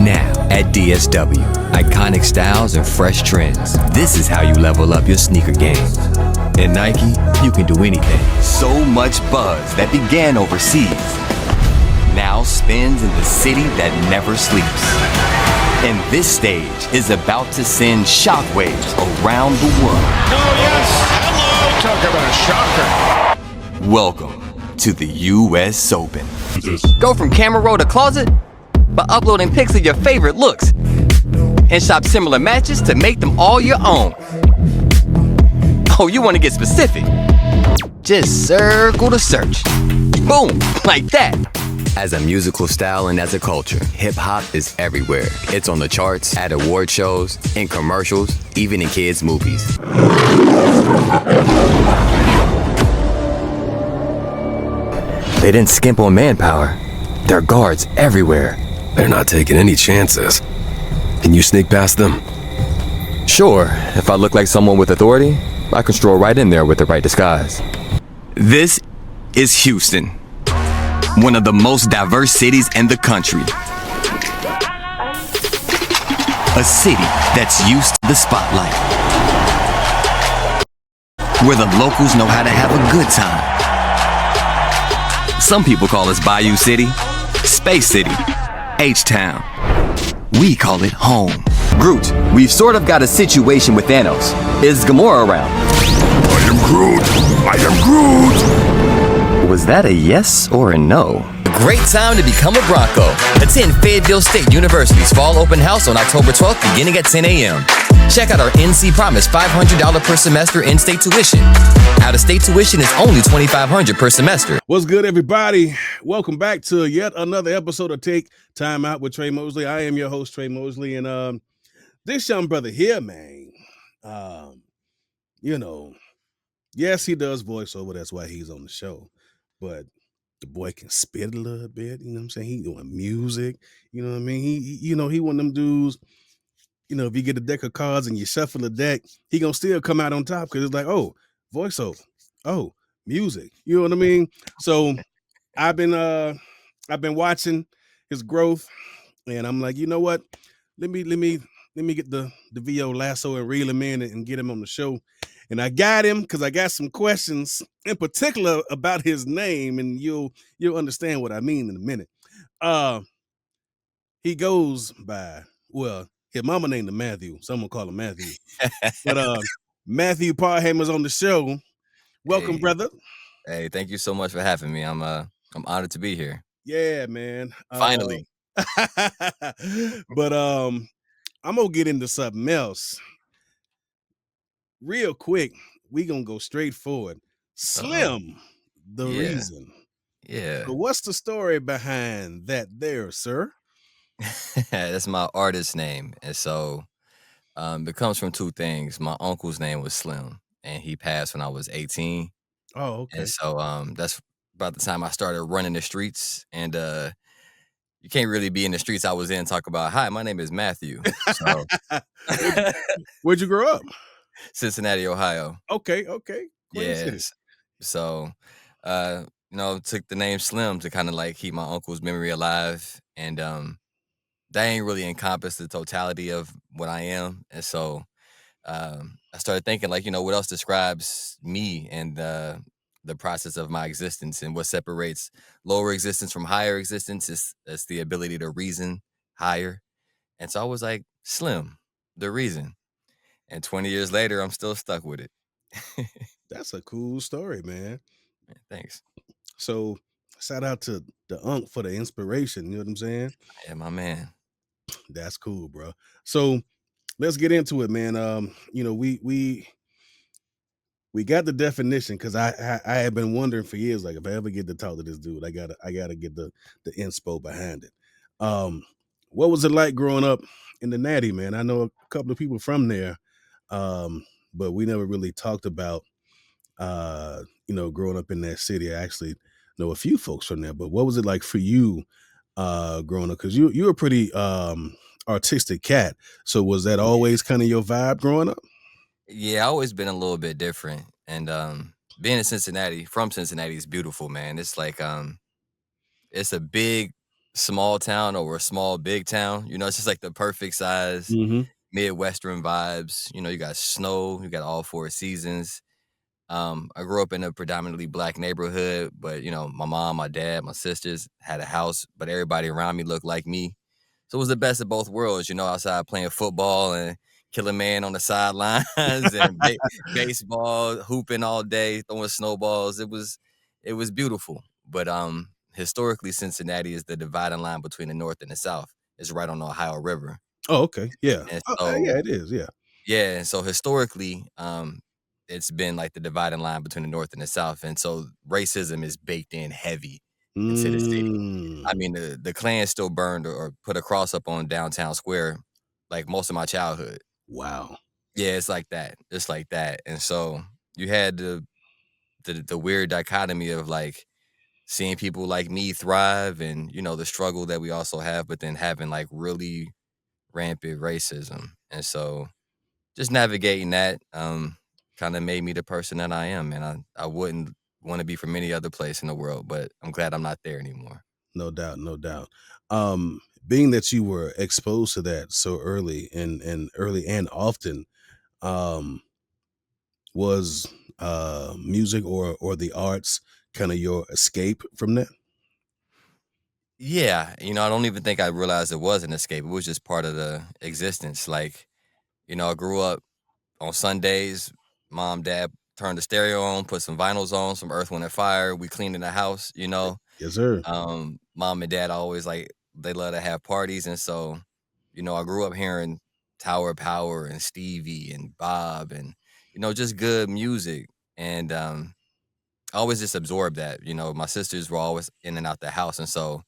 Now at DSW, iconic styles and fresh trends. This is how you level up your sneaker game. In Nike, you can do anything. So much buzz that began overseas now spins in the city that never sleeps. And this stage is about to send shockwaves around the world. Oh, yes. Hello. Talk about a shocker. Welcome to the U.S. Open. Go from camera roll to closet by uploading pics of your favorite looks and shop similar matches to make them all your own. Oh, you want to get specific? Just circle the search. Boom, like that. As a musical style and as a culture, hip-hop is everywhere. It's on the charts, at award shows, in commercials, even in kids' movies. They didn't skimp on manpower. There are guards everywhere. They're not taking any chances. Can you sneak past them? Sure, if I look like someone with authority, I can stroll right in there with the right disguise. This is Houston, one of the most diverse cities in the country. A city that's used to the spotlight, where the locals know how to have a good time. Some people call us Bayou City, Space City, H-Town. We call it home. Groot, we've sort of got a situation with Thanos. Is Gamora around? I am Groot! I am Groot! Was that a yes or a no? A great time to become a Bronco. Attend Fayetteville State University's Fall Open House on October 12th beginning at 10 a.m. Check out our NC Promise $500 per semester in-state tuition. Out-of-state tuition is only $2,500 per semester. What's good, everybody? Welcome back to yet another episode of Take Time Out with Tre Mosley. I am your host, Tre Mosley, and this young brother here, man, yes, he does voiceover. That's why he's on the show. But the boy can spit a little bit. You know what I'm saying? He doing music. You know what I mean? He one of them dudes. You know, if you get a deck of cards and you shuffle a deck, he gonna still come out on top because it's like, oh, voiceover, oh, music. You know what I mean? So I've been watching his growth, and I'm like, you know what? Let me get the VO lasso and reel him in and get him on the show. And I got him because I got some questions in particular about his name, and you'll understand what I mean in a minute. He goes by, well, his mama named him Matthew. Someone call him Matthew. But Matthew Parham is on the show. Welcome, brother. Hey, thank you so much for having me. I'm honored to be here. Yeah, man. Finally. But I'm gonna get into something else. Real quick, we gonna go straight forward. Slim, the reason. Yeah. So what's the story behind that there, sir? That's my artist name. And so it comes from two things. My uncle's name was Slim, and he passed when I was 18. Oh, okay. And so that's about the time I started running the streets. And you can't really be in the streets I was in and talk about, hi, my name is Matthew. So Where'd you grow up? Cincinnati, Ohio. Okay. Yes. So took the name Slim to kind of like keep my uncle's memory alive. And that ain't really encompass the totality of what I am. And so I started thinking, like, what else describes me and the process of my existence, and what separates lower existence from higher existence is the ability to reason higher. And so I was like, Slim, the reason. And 20 years later, I'm still stuck with it. That's a cool story, man. Thanks. So shout out to the Unc for the inspiration. You know what I'm saying? Yeah, my man. That's cool, bro. So let's get into it, man. We got the definition because I have been wondering for years, like, if I ever get to talk to this dude, I gotta get the inspo behind it. What was it like growing up in the Natty, man? I know a couple of people from there, but we never really talked about growing up in that city. I actually know a few folks from there, but what was it like for you growing up? Because you're a pretty artistic cat. So was that always kind of your vibe growing up? Yeah, I always been a little bit different. And being from Cincinnati is beautiful, man. It's like it's a big small town or a small big town. It's just like the perfect size Mhm. Midwestern vibes. You got snow, you got all 4 seasons. I grew up in a predominantly black neighborhood, but my mom, my dad, my sisters had a house, but everybody around me looked like me. So it was the best of both worlds, outside playing football and killing man on the sidelines and baseball, hooping all day, throwing snowballs. It was beautiful. But historically Cincinnati is the dividing line between the north and the south. It's right on the Ohio River. Oh, okay. Yeah. And Yeah, so it is, yeah. yeah, and so historically, it's been like the dividing line between the North and the South, and so racism is baked in heavy into the city. Mm. I mean, the Klan still burned or put a cross up on downtown square, like most of my childhood. Wow. Yeah, it's like that. It's like that, and so you had the weird dichotomy of like seeing people like me thrive, and the struggle that we also have, but then having like really rampant racism, and so just navigating that, kinda made me the person that I am, and I wouldn't wanna be from any other place in the world, but I'm glad I'm not there anymore. No doubt, no doubt. Being that you were exposed to that so early and early and often, um, was, music or the arts kinda your escape from that? Yeah, I don't even think I realized it was an escape, it was just part of the existence, like, I grew up on Sundays, mom, dad turned the stereo on, put some vinyls on, some Earth, Wind& and Fire, we cleaned in the house, Yes, sir. Mom and dad always like they love to have parties, and so, I grew up hearing Tower of Power and Stevie and Bob and, just good music. And I always just absorbed that. My sisters were always in and out the house. And so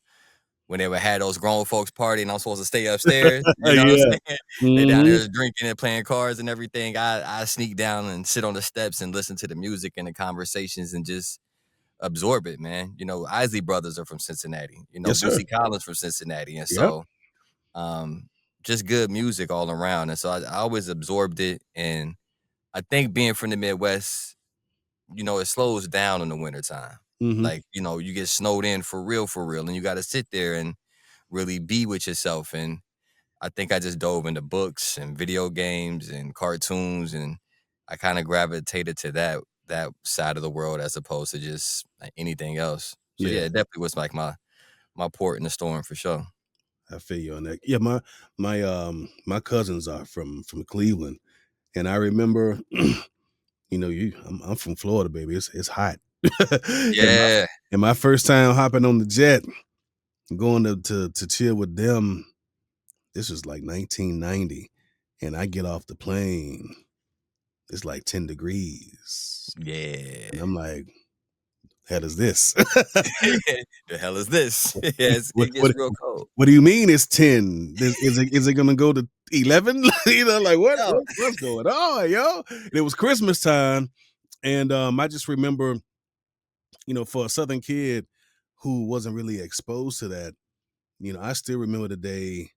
when they would have those grown folks party and I'm supposed to stay upstairs, you know what Yeah. I'm saying? They down Mhm. there drinking and playing cards and everything. I sneak down and sit on the steps and listen to the music and the conversations and just absorb it, man. Isley Brothers are from Cincinnati, Yes, sir. Boosie Collins from Cincinnati, and Yep. so, just good music all around, and so I always absorbed it, and I think being from the Midwest, it slows down in the wintertime. Mhm. Like, you get snowed in for real, and you gotta sit there and really be with yourself, and I think I just dove into books and video games and cartoons, and I kinda gravitated to that side of the world as opposed to just, like, anything else. So, Yeah, yeah, it definitely was, like, my port in the storm for sure. I feel you on that. Yeah, my cousins are from Cleveland, and I remember, I'm from Florida, baby. It's hot. And my Yeah. and my first time hopping on the jet, going to chill with them, this was like 1990, and I get off the plane, it's like 10 degrees, and Yeah. I'm like, "Hell is this?" The hell is this? Yes, What it what gets real cold. what do you mean it's 10? Is it gonna go to 11? Like, No. what's going on, yo? And it was Christmas time, and, I just remember, for a Southern kid who wasn't really exposed to that, I still remember the day,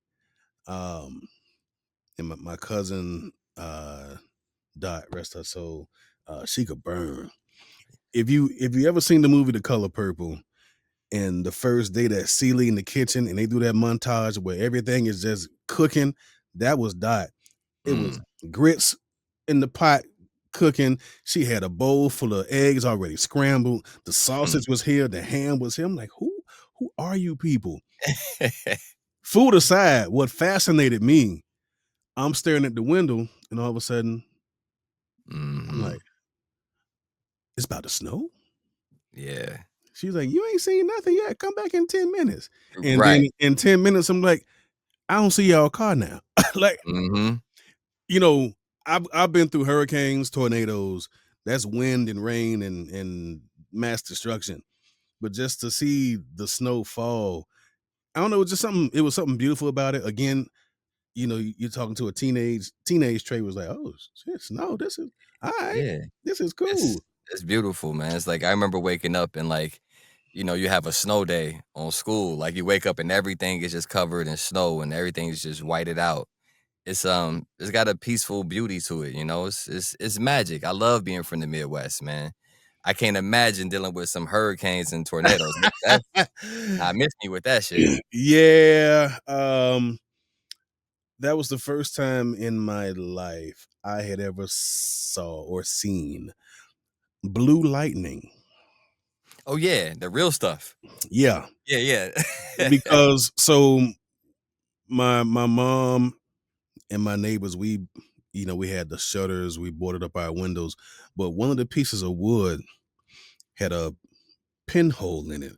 um, and my cousin, Dot, rest her soul, she could burn. If you ever seen the movie The Color Purple, and the first day that Celie in the kitchen and they do that montage where everything is just cooking, that was Dot. It was Mm, grits in the pot cooking. She had a bowl full of eggs already scrambled. The mm. sausage was here, the ham was here. I'm like, who are you people? Food aside, what fascinated me, I'm staring at the window, and all of a sudden, I'm Mhm. like, it's about to snow. Yeah. She's like, you ain't seen nothing yet. Come back in 10 minutes. And then Right. in 10 minutes, I'm like, I don't see y'all car now. Like, Mhm. you know, I've been through hurricanes, tornadoes. That's wind and rain and mass destruction. But just to see the snow fall, I don't know, it was something beautiful about it. Again, you're talking to a teenage Trey was like, oh shit, snow. This is all right. Yeah. This is It's cool. it's beautiful, man. It's like I remember waking up and like, you have a snow day on school. Like you wake up and everything is just covered in snow and everything's just whited out. It's got a peaceful beauty to it. It's magic. I love being from the Midwest, man. I can't imagine dealing with some hurricanes and tornadoes. That I miss me with that shit. Yeah, that was the first time in my life I had ever saw or seen blue lightning. Oh, yeah, the real stuff. Yeah, Yeah, yeah. because so my mom and my neighbors, we had the shutters, we boarded up our windows, but one of the pieces of wood had a pinhole in it.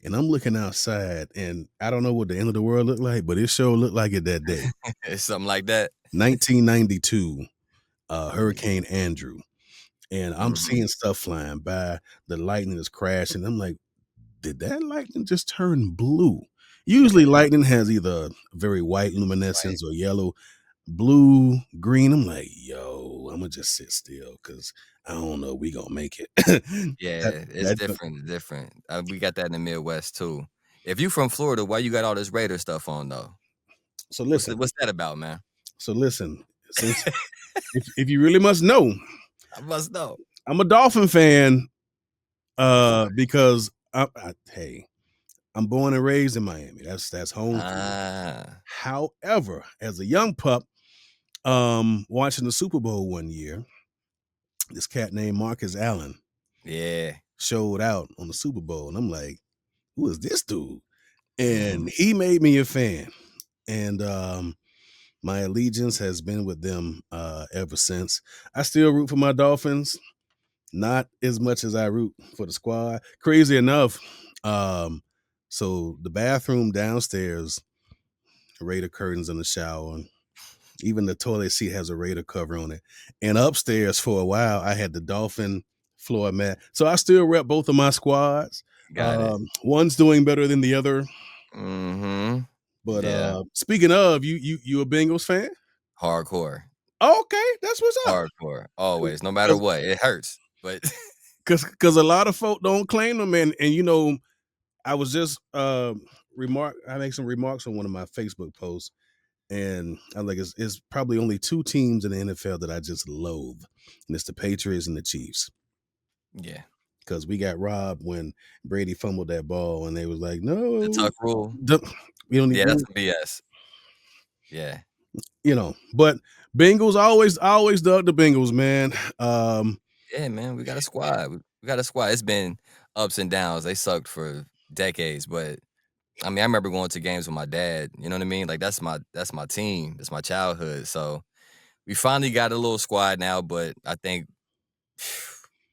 And I'm looking outside, and I don't know what the end of the world looked like, but it sure looked like it that day. It's something like that. 1992, Yeah. Hurricane Andrew. And I'm Mhm. seeing stuff flying by, the lightning is crashing. I'm like, did that lightning just turn blue? Usually Yeah, lightning has either very white right. luminescence or yellow, blue, green. I'm like, yo, I'm gonna just sit still because I don't know we gonna make it. that Yeah, it's that different, different. We got that in the Midwest too. If you from Florida, why you got all this Raider stuff on though? so listen, What's that about, man? so listen, since if you really must know, I must know. I'm a Dolphin fan, Of course. because hey, I'm born and raised in Miami. That's home for me. Ah, However, as a young pup, watching the Super Bowl one year, this cat named Marcus Allen yeah. showed out on the Super Bowl, and I'm like, who is this dude? Mhm. And he made me a fan. And my allegiance has been with them ever since. I still root for my Dolphins, not as much as I root for the squad. Crazy enough, um, so the bathroom downstairs, Raider curtains in the shower. Even the toilet seat has a Raider cover on it. And upstairs for a while, I had the Dolphin floor mat. So I still rep both of my squads. Got it. One's doing better than the other. Mhm. But Yeah. speaking of, you a Bengals fan? Hardcore. Okay, that's what's up. Hardcore. Always, no matter Because what. It hurts, but because a lot of folk don't claim them, and I was just I made some remarks on one of my Facebook posts, and I'm like, it's probably only two teams in the NFL that I just loathe, and it's the Patriots and the Chiefs. yeah. Because we got robbed when Brady fumbled that ball, and they was like, The no, tuck rule. don't- we don't need, Yeah, that's some BS. Yeah. But Bengals I always dug the Bengals, man. Yeah, man, we got a squad. We got a squad. It's been ups and downs. They sucked for decades, but I mean, I remember going to games with my dad. You know what I mean? Like that's my team. That's my childhood. So we finally got a little squad now, but I think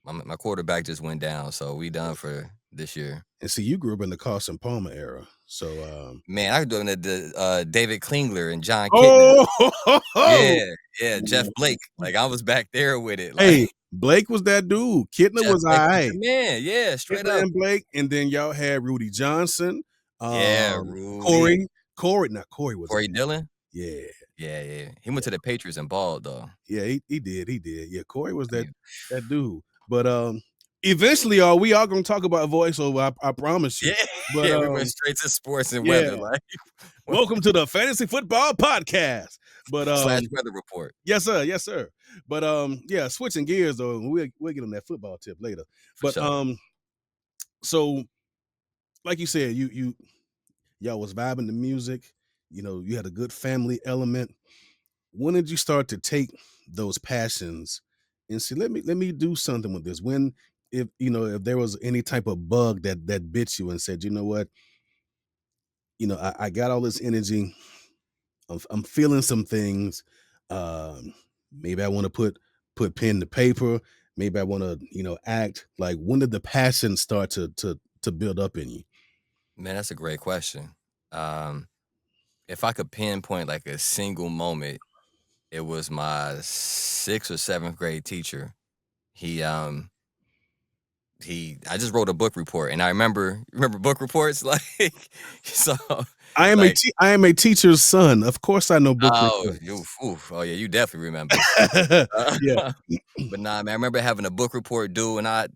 my quarterback just went down, so we done for this year. And see, you grew up in the Carson Palmer era, so Man, I was doing the David Klingler and John Kitna. oh, Yeah, yeah, Jeff Blake. Like I was back there with it. Like hey, Blake was that dude. Kitna Jeff was Blake was the alright. man. Yeah, straight Hitler up. and Blake, and then y'all had Rudy Johnson, Yeah, um, Rudy. Corey was a Corey Dillon. yeah, Yeah, yeah. He went yeah, to the Patriots and balled though. yeah, he did. Yeah, Corey was I mean, that dude. But eventually, we are gonna talk about voiceover. I promise you. yeah, But yeah. We went straight to sports and yeah, weather, like welcome to the Fantasy Football Podcast. But slash weather report yes, sir, yes, sir. But yeah, switching gears though, we'll get on that football tip later. for But sure. so like you said, y'all was vibing to music. You had a good family element. When did you start to take those passions and say, let me do something with this? When, if there was any type of bug that bit you and said, you know what, I got all this energy. I'm feeling some things. Maybe I want to put pen to paper. Maybe I want to, act. Like, when did the passion start to build up in you? Man, that's a great question. Um, if I could pinpoint like a single moment, it was my sixth or seventh grade teacher. He I just wrote a book report, and I remember book reports like so like I am a teacher's son. Of course, I know book oh you reports. oof, oh yeah, you definitely remember. Yeah, Uh, but nah, man, I remember having a book report due, and I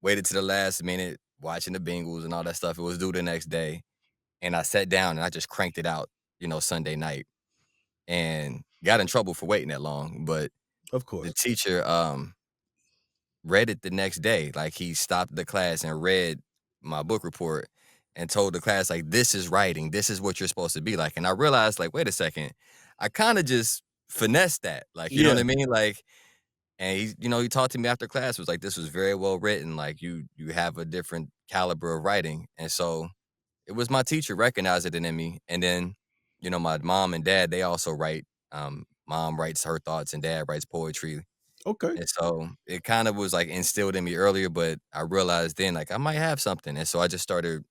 waited to the last minute watching the Bengals and all that stuff. It was due the next day, and I sat down and I just cranked it out, Sunday night, and got in trouble for waiting that long. But of the course. teacher, read it the next day. Like, he stopped the class and read my book report and told the class, like, "This is writing. This is what you're supposed to be like." And I realized, like, wait a second, I kinda just finessed that. Like, you know Yeah. what I mean? Like, and he talked to me after class, was like, "This was very well written. Like, you have a different caliber of writing." And so it was my teacher recognized it in me. And then, my mom and dad, they also write. Mom writes her thoughts and dad writes poetry. Okay. And so it kind of was like instilled in me earlier, but I realized then like I might have something. And so I just started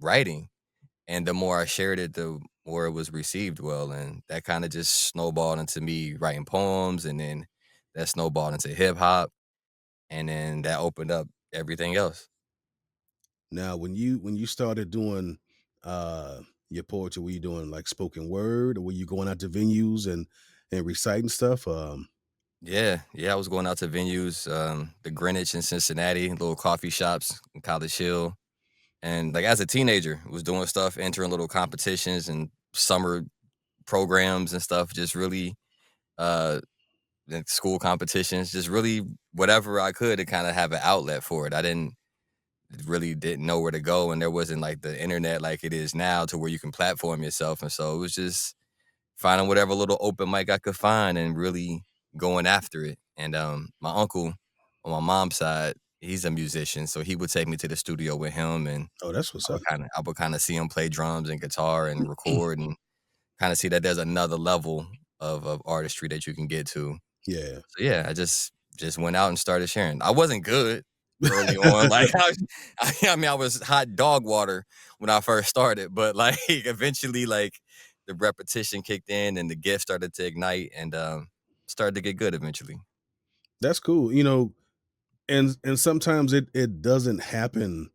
writing. And the more I shared it, the more it was received well. And that kind of just snowballed into me writing poems. And then that snowballed into hip hop. And then that opened up everything else. Now, when you started doing your poetry, were you doing like spoken word, or were you going out to venues and reciting stuff? Yeah. Yeah. I was going out to venues, the Greenwich in Cincinnati, little coffee shops in College Hill. And like as a teenager, was doing stuff, entering little competitions and summer programs and stuff, just really, uh, like school competitions, just really whatever I could to kinda have an outlet for it. I didn't know where to go, and there wasn't, like, the internet like it is now to where you can platform yourself, and so it was just finding whatever little open mic I could find and really going after it. And, my uncle on my mom's side, he's a musician, so he would take me to the studio with him, and Oh, that's what's up. I would kinda see him play drums and guitar and record and kinda see that there's another level of artistry that you can get to. Yeah. So, yeah, I just went out and started sharing. I wasn't good early on, like, I mean, I was hot dog water when I first started, but, like, eventually, like, the repetition kicked in and the gift started to ignite and, started to get good eventually. That's cool. And sometimes it doesn't happen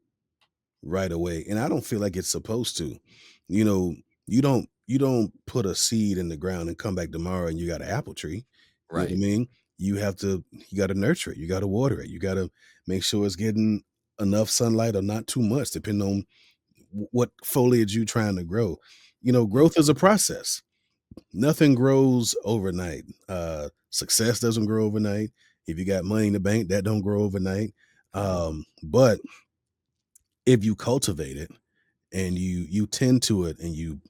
right away, and I don't feel like it's supposed to. You know, you don't put a seed in the ground and come back tomorrow and you got an apple tree. You know what I Right. mean? You got to nurture it. You got to water it. You got to make sure it's getting enough sunlight or not too much, depending on what foliage you trying to grow. Mhm. Growth is a process. Nothing grows overnight. Success doesn't grow overnight. If you got money in the bank, that don't grow overnight. Right. But if you cultivate it and you tend to it and you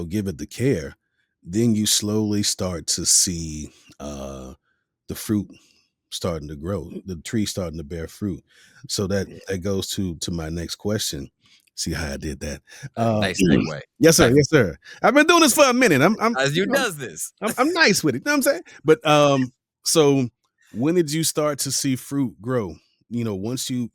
give it the care, then you slowly start to see the fruit starting to grow, the tree starting to bear fruit. So that Yeah. that goes to my next question. See how I did that? Nice segue. Yes, sir. Yes, sir. I've been doing this for a minute. I'm As you does this. I'm nice with it. You know what I'm saying? But so when did you start to see fruit grow? Once you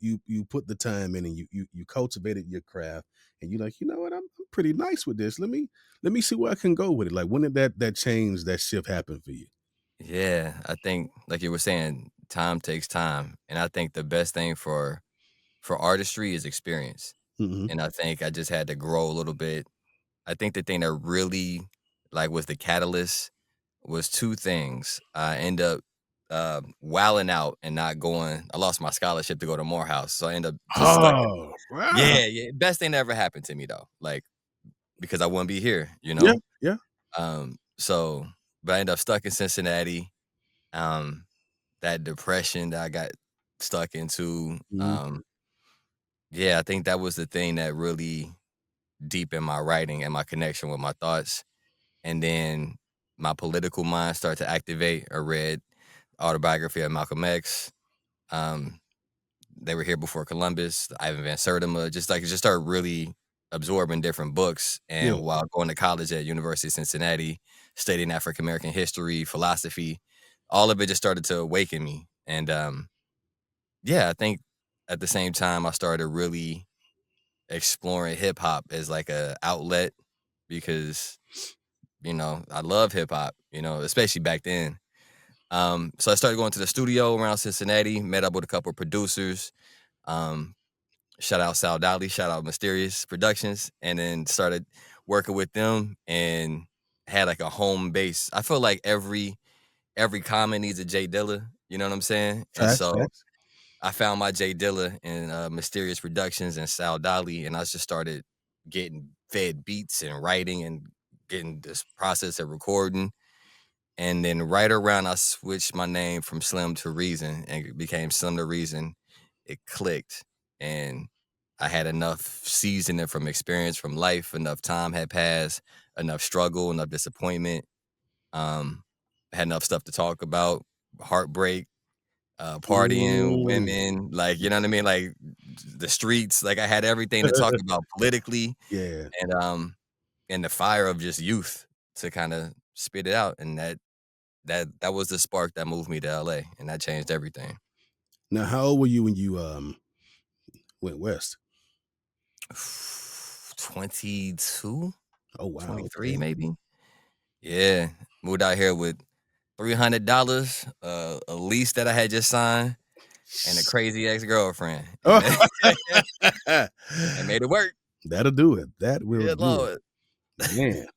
put the time in and you cultivated your craft and you're like, you know what, I'm pretty nice with this. Let me see where I can go with it. Like when did that change, that shift happen for you? Yeah, I think, like you were saying, time takes time, and I think the best thing for artistry is experience, Hmm. and I think I just had to grow a little bit. I think the thing that really, like, was the catalyst was 2 things. I end up, wilding out and not going. I lost my scholarship to go to Morehouse, so I end up just stuck at. Oh, wow. Yeah, yeah, best thing that ever happened to me, though, like, because I wouldn't be here, you Yeah, know? yeah. So but I ended up stuck in Cincinnati. Um, that depression that I got stuck into, Mhm. yeah, I think that was the thing that really deepened my writing and my connection with my thoughts. And then my political mind started to activate. I read autobiography of Malcolm X. Um, They Were Here Before Columbus, Ivan Van Sertima, just started really absorbing different books. Yeah. And while going to college at University of Cincinnati, studying African American history, philosophy, all of it just started to awaken me. And yeah, I think at the same time I started really exploring hip hop as like a outlet because I love hip hop, especially back then. So I started going to the studio around Cincinnati, met up with a couple of producers. Um, Shout out Sal Dolly, shout out Mysterious Productions, and then started working with them and had like a home base. I feel like every comic needs a Jay Dilla, you know what I'm saying? And Facts, so facts. I found my Jay Dilla in Mysterious Productions and Sal Dolly, and I just started getting fed beats and writing and getting this process of recording. And then right around I switched my name from Slim to Reason and it became SlimDaReazon. It clicked and I had enough seasoning from experience from life, enough time had passed, enough struggle, enough disappointment. I had enough stuff to talk about, heartbreak, partying, Mm. women, like, you know what I mean? Like the streets, like I had everything to talk about politically Yeah. and the fire of just youth to kind of spit it out. And that was the spark that moved me to LA and that changed everything. Now, how old were you when you went west? 22, Oh wow, 23, okay. maybe. Yeah. Moved out here with $300, a lease that I had just signed, and a crazy ex-girlfriend, and then and made it work. That'll do it. That will Yeah, do it. Lord. Man.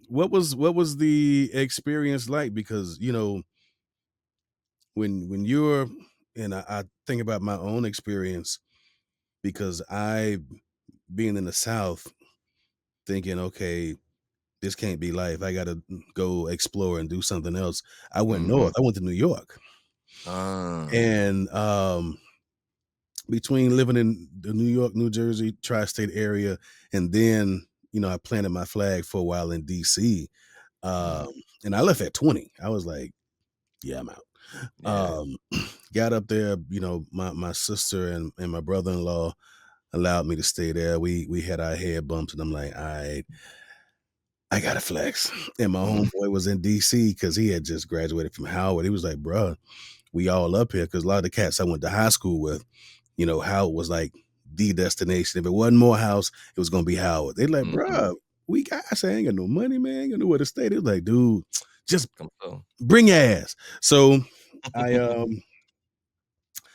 What was the experience like? Because, when you're and I think about my own experience because I being in the South thinking, okay, this can't be life. I gotta go explore and do something else. I went Mhm. north. I went to New York. Uh, And between living in the New York, New Jersey tri-state area, and then, I planted my flag for a while in DC. mm, Um, and I left at 20. I was like, yeah, I'm out. yeah. Got up there, my sister and my brother-in-law allowed me to stay there. We had our head bumps, and I'm like, all right, I gotta flex. And my Mhm, homeboy was in DC because he had just graduated from Howard. He was like, bruh, we all up here because a lot of the cats I went to high school with, Howard was like the destination. If it wasn't Morehouse, it was gonna be Howard. They like, mhm. bruh, I say, I ain't got no money, man. Ain't got nowhere to stay. They was like, dude, just Come so. bring your ass. So I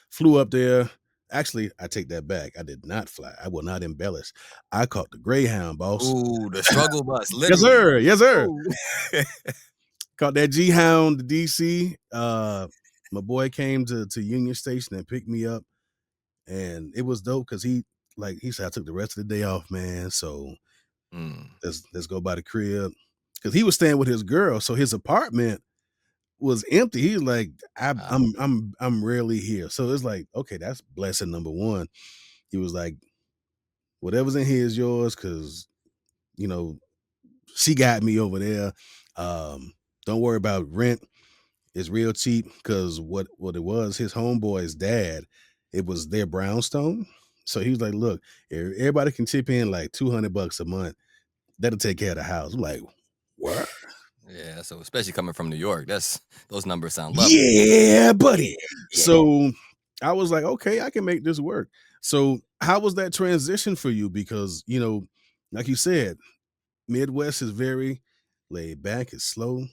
flew up there. Actually, I take that back. I did not fly. I will not embellish. I caught the Greyhound, boss. Ooh, the struggle bus, Yes, literally. sir. Yes, sir. Ooh. Caught that G-Hound to DC. My boy came to Union Station and picked me up, and it was dope because he said I took the rest of the day off, man. So Mm, let's go by the crib because he was staying with his girl, so his apartment was empty. He's like, wow. I'm rarely here, so it's like, okay, that's blessing number one. He was like, whatever's in here is yours because you know she got me over there. Don't worry about rent. It's real cheap because what it was, his homeboy's dad, it was their brownstone. So he was like, look, everybody can chip in like $200 a month. That'll take care of the house. I'm like, what? Yeah, so especially coming from New York, those numbers sound lovely. Yeah, buddy. Yeah. So I was like, okay, I can make this work. So how was that transition for you? Because, like you said, Midwest is very laid back, it's slow.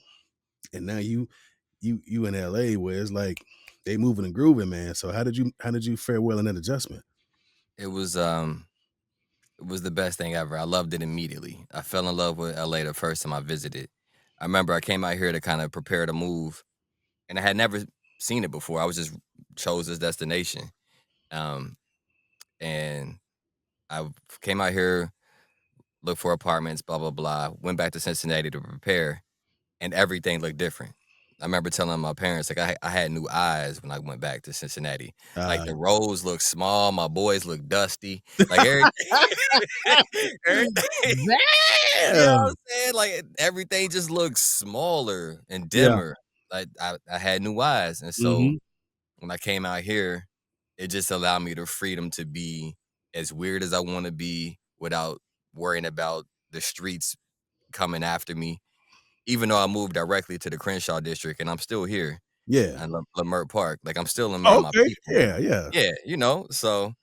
And now you in LA where it's like they moving and grooving, man. So how did you fare well in that adjustment? It was, um it was the best thing ever. I loved it immediately. I fell in love with LA the first time I visited. I remember I came out here to kinda prepare to move, and I had never seen it before. I was just chose this destination, um, and I came out here, looked for apartments, blah, blah, blah, went back to Cincinnati to prepare, and everything looked different. I remember telling my parents, like, I had new eyes when I went back to Cincinnati. Like, Uh, the roads look small, my boys look dusty, like, everything everything you know what I'm Damn. saying? Like, everything just looks smaller and Yeah. dimmer. Like, I had new eyes, and so Mhm. when I came out here, it just allowed me the freedom to be as weird as I wanna be without worrying about the streets coming after me. Even though I moved directly to the Crenshaw district and I'm still here Yeah. in Leimert Park, like, I'm still around my Okay. people. Yeah, yeah. Yeah, so,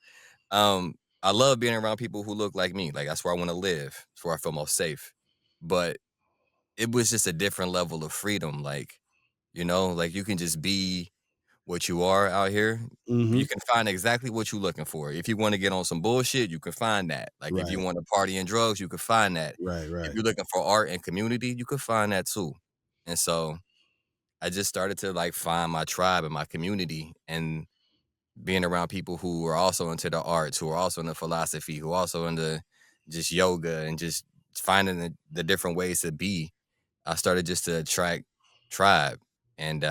um, I love being around people who look like me, like, that's where I wanna live. It's where I feel most safe. But it was just a different level of freedom, like, like, you can just be what you are out here. You Mhm. can find exactly what you're looking for. If you wanna get on some bullshit, you can find that. Like, if you Right. wanna party and drugs, you can find that. Right, If right. you're looking for art and community, you could find that too. And so, I just started to, like, find my tribe and my community and being around people who are also into the arts, who are also into philosophy, who are also into just yoga and just finding the different ways to be. I started just to attract tribe, and,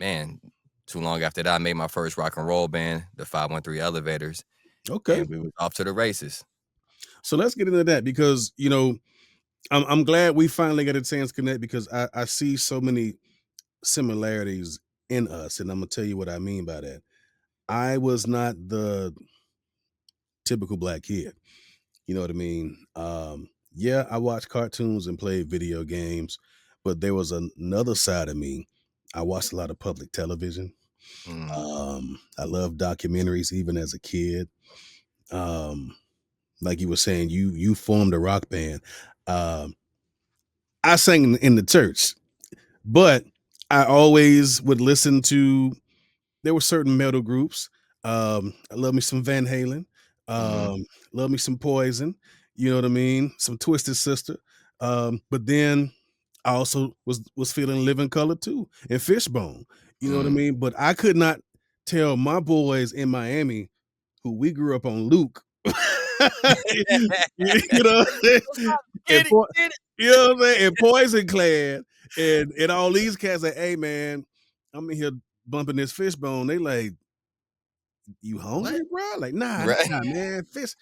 man, too long after that, I made my first rock and roll band, the 513 Elevators, Okay. and we was off to the races. So let's get into that because, I'm glad we finally got a chance to connect because I see so many similarities in us. And I'm going to tell you what I mean by that. I was not the typical black kid. You know what I mean? Yeah, I watched cartoons and played video games, but there was another side of me. I watched a lot of public television. Mhm. I love documentaries even as a kid. Um, like you were saying, you formed a rock band. Um, I sang in the church, but I always would listen to there were certain metal groups. I love me some Van Halen. Mhm. Love me some Poison. You know what I mean? Some Twisted Sister. But then I also was feeling Living Color too and Fishbone. You know what I Mm. mean? But I could not tell my boys in Miami who we grew up on Luke. you know, and Get it, get it. you know what I'm saying? And Poison Clad and all these cats like, hey man, I'm in here bumping this Fishbone. They like, you What? hungry, bro? Like, nah, Right. nah, man. Fish,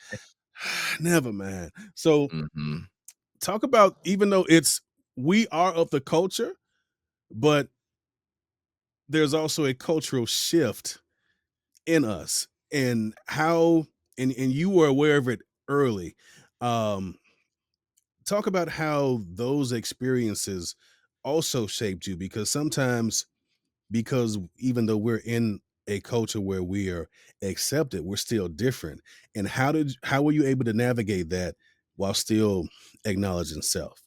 never, man. So Mhm. talk about even though we are of the culture, but there's also a cultural shift in us and how and you were aware of it early. Um, talk about how those experiences also shaped you because sometimes because even though we're in a culture where we are accepted, we're still different. And how were you able to navigate that while still acknowledging self?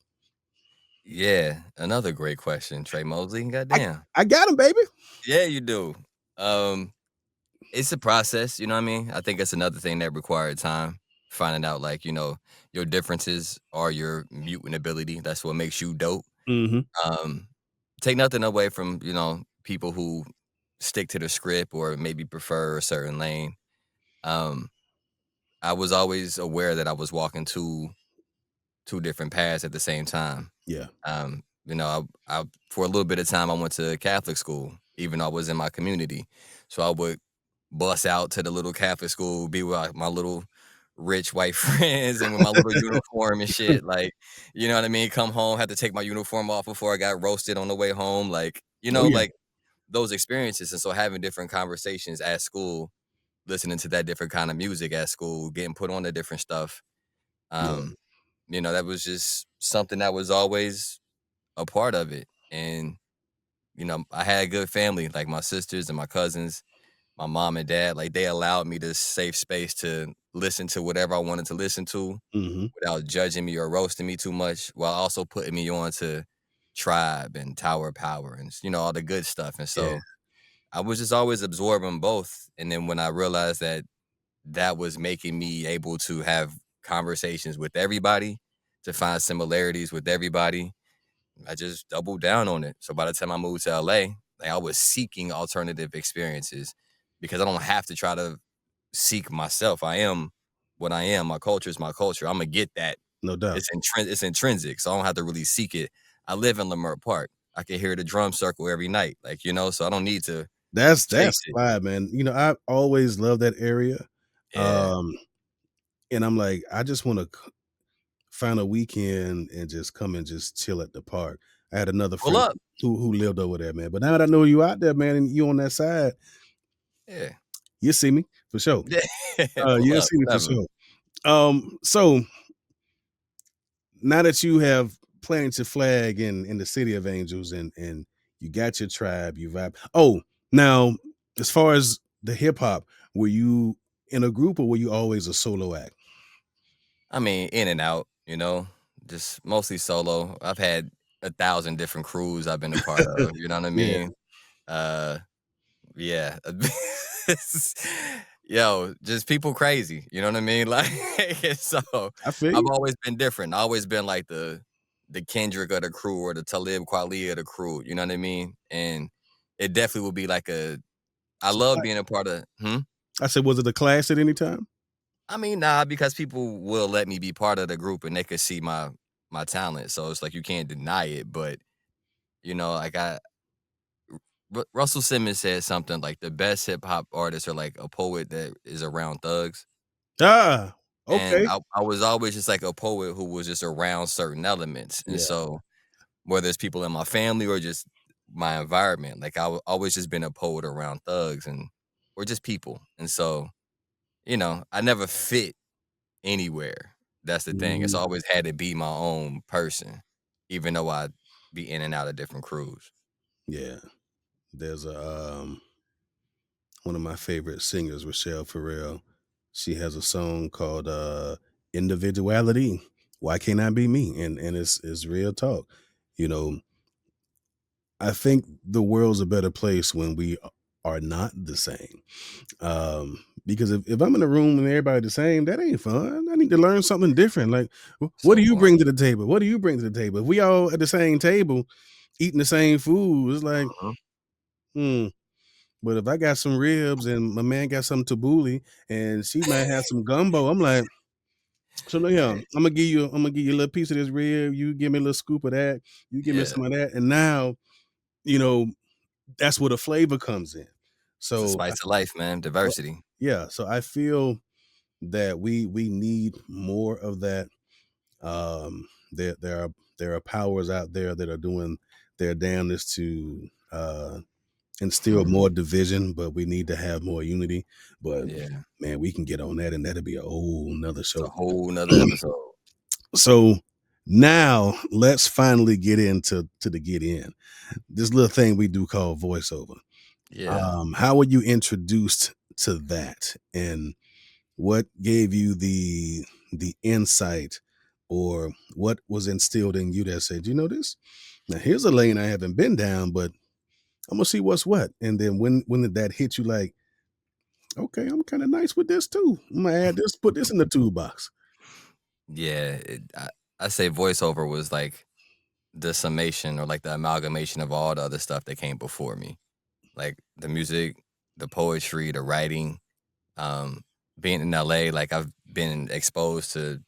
Yeah, another great question, Tre Mosley, I goddamn. I got him, baby. Yeah, you do. Um, it's a process, you know what I mean? I think it's another thing that required time, finding out, like, your differences are your mutant ability, that's what makes you dope. Mhm. Um, take nothing away from, people who stick to the script or maybe prefer a certain lane. Um, I was always aware that I was walking two different paths at the same time. Yeah. I for a little bit of time I went to Catholic school, even though I was in my community. So I would bus out to the little Catholic school, be with my little rich white friends and with my little uniform and shit. Like, you know what I mean? Come home, had to take my uniform off before I got roasted on the way home. Like, Oh, yeah. like those experiences. And so having different conversations at school, listening to that different kind of music at school, getting put on to different stuff. Yeah. Um, that was just something that was always a part of it. And, I had a good family, like my sisters and my cousins, my mom and dad, like they allowed me this safe space to listen to whatever I wanted to listen to Mhm. without judging me or roasting me too much, while also putting me on to Tribe and Tower of Power and, all the good stuff. And Yeah. so I was just always absorbing both. And then when I realized that that was making me able to have conversations with everybody, to find similarities with everybody, I just doubled down on it. So by the time I moved to LA, like I was seeking alternative experiences because I don't have to try to seek myself. I am what I am. My culture is my culture. I'm gonna get that. No doubt. It's intrinsic, so I don't have to really seek it. I live in Leimert Park. I can hear the drum circle every night, like so I don't need to That's chase it. fly, man. I always love that area. Yeah, Um, and I'm like, I just wanna find a weekend and just come and just chill at the park. I had another pull friend up. who lived over there, man. But now that I know you out there, man, and you on that side, Yeah, you see me for sure. yeah, pull You'll up see me for whatever. sure. So now that you have planted your flag in the city of angels and you got your tribe, you vibe. Oh, now as far as the hip hop, were you in a group or were you always a solo act? I mean, in and out, just mostly solo. I've had 1,000 different crews I've been a part of. You know what I Yeah, mean? Uh, yeah. Yo, just people crazy, you know what I mean? Like, so I feel I've you. always been different. I've always been like the Kendrick of the crew or the Talib Kweli of the crew, you know what I mean? And it definitely would be like I So, love being a part of. I said, was it a clash at any time? I mean, nah, because people will let me be part of the group and they could see my my talent, so it's like you can't deny it, but, like Russell Simmons said something like, "The best hip hop artists are like a poet that is around thugs." Ah, And okay. I was always just like a poet who was just around certain elements, and Yeah. so whether it's people in my family or just my environment, like, always just been a poet around thugs and or just people, and so, I never fit anywhere. That's the thing. It's Mhm. always had to be my own person, even though I be in and out of different crews. Yeah. There's one of my favorite singers, Rochelle Farrell. She has a song called Individuality. Why can't I be me? And it's real talk. You know, I think the world's a better place when we are not the same. Because if I'm in a room and everybody the same, that ain't fun. I need to learn something different. Like, what do So you fun. bring to the table? What do you bring to the table? If we all at the same table eating the same food, it's like, Mhm. hmm. But if I got some ribs and my man got some tabbouleh and she might have some gumbo, I'm like, so no, yeah, Hey, I'm gonna give you a little piece of this rib. You give me a little scoop of that. You give me yeah, some of that, and now you know that's where the flavor comes in. it's the So spice of life, man, diversity. yeah, so I feel that we need more of that. There are powers out there that are doing their damnedest to instill Mhm. more division, but we need to have more unity. But Yeah, man, we can get on that, and that'll be a whole nother it's a show. whole nother episode. So now let's finally get into the get in. This little thing we do called voiceover. Yeah. How were you introduced to that, and what gave you the insight, or what was instilled in you that said, you know this? Now here's a lane I haven't been down, but I'm gonna see what's what. And then when did that hit you? Like, okay, I'm kind of nice with this too. I'm gonna add this, put this in the toolbox. Yeah, I say voiceover was like the summation or like the amalgamation of all the other stuff that came before me. Like the music, the poetry, the writing, um, being in LA, like I've been exposed to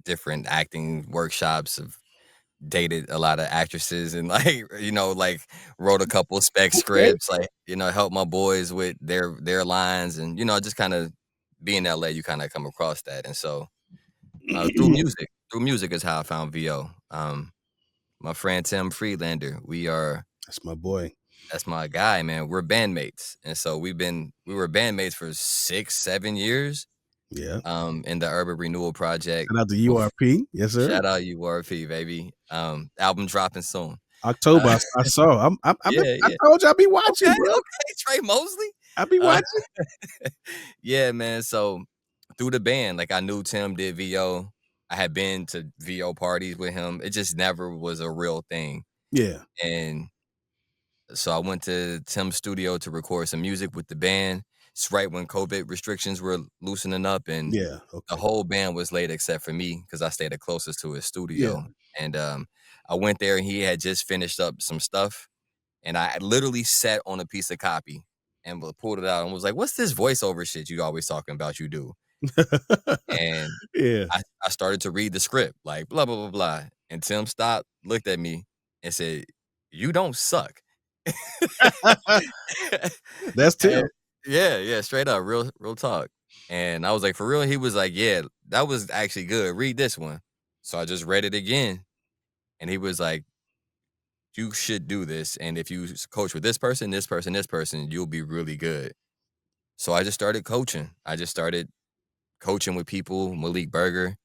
different acting workshops, have dated a lot of actresses and like, like wrote a couple spec Okay. scripts, like, help my boys with their lines and just kind of being in LA, you kind of come across that. And so through music is how I found VO. My friend Tim Friedlander, That's my boy. that's my guy, man. We're bandmates, and so we were bandmates for 6, 7 years. Yeah. In the Urban Renewal Project. Shout out to URP. Yes, sir. Shout out URP, baby. Album dropping soon. October. Uh, I saw. yeah, I yeah. told you I be watching, Okay, bro. okay. Tre Mosley. I be Uh, watching. yeah, man. So through the band, like I knew Tim did VO. I had been to VO parties with him. It just never was a real thing, Yeah. and so I went to Tim's studio to record some music with the band. It's right when COVID restrictions were loosening up, and Yeah. the Okay. whole band was late except for me because I stayed the closest to his Yeah. studio. And I went there, and he had just finished up some stuff, and I literally sat on a piece of copy and pulled it out and was like, "What's this voiceover shit you always talking about? You do?" And Yeah. I started to read the script, like blah blah blah blah. And Tim stopped, looked at me, and said, "You don't suck." That's Tim. And yeah, yeah, straight up, real talk. And I was like, "For real?" He was like, "Yeah, that was actually good. Read this one." So I just read it again, and he was like, "You should do this, and if you coach with this person, this person, this person, you'll be really good." So I just started coaching. I just started coaching with people, Malik Berger,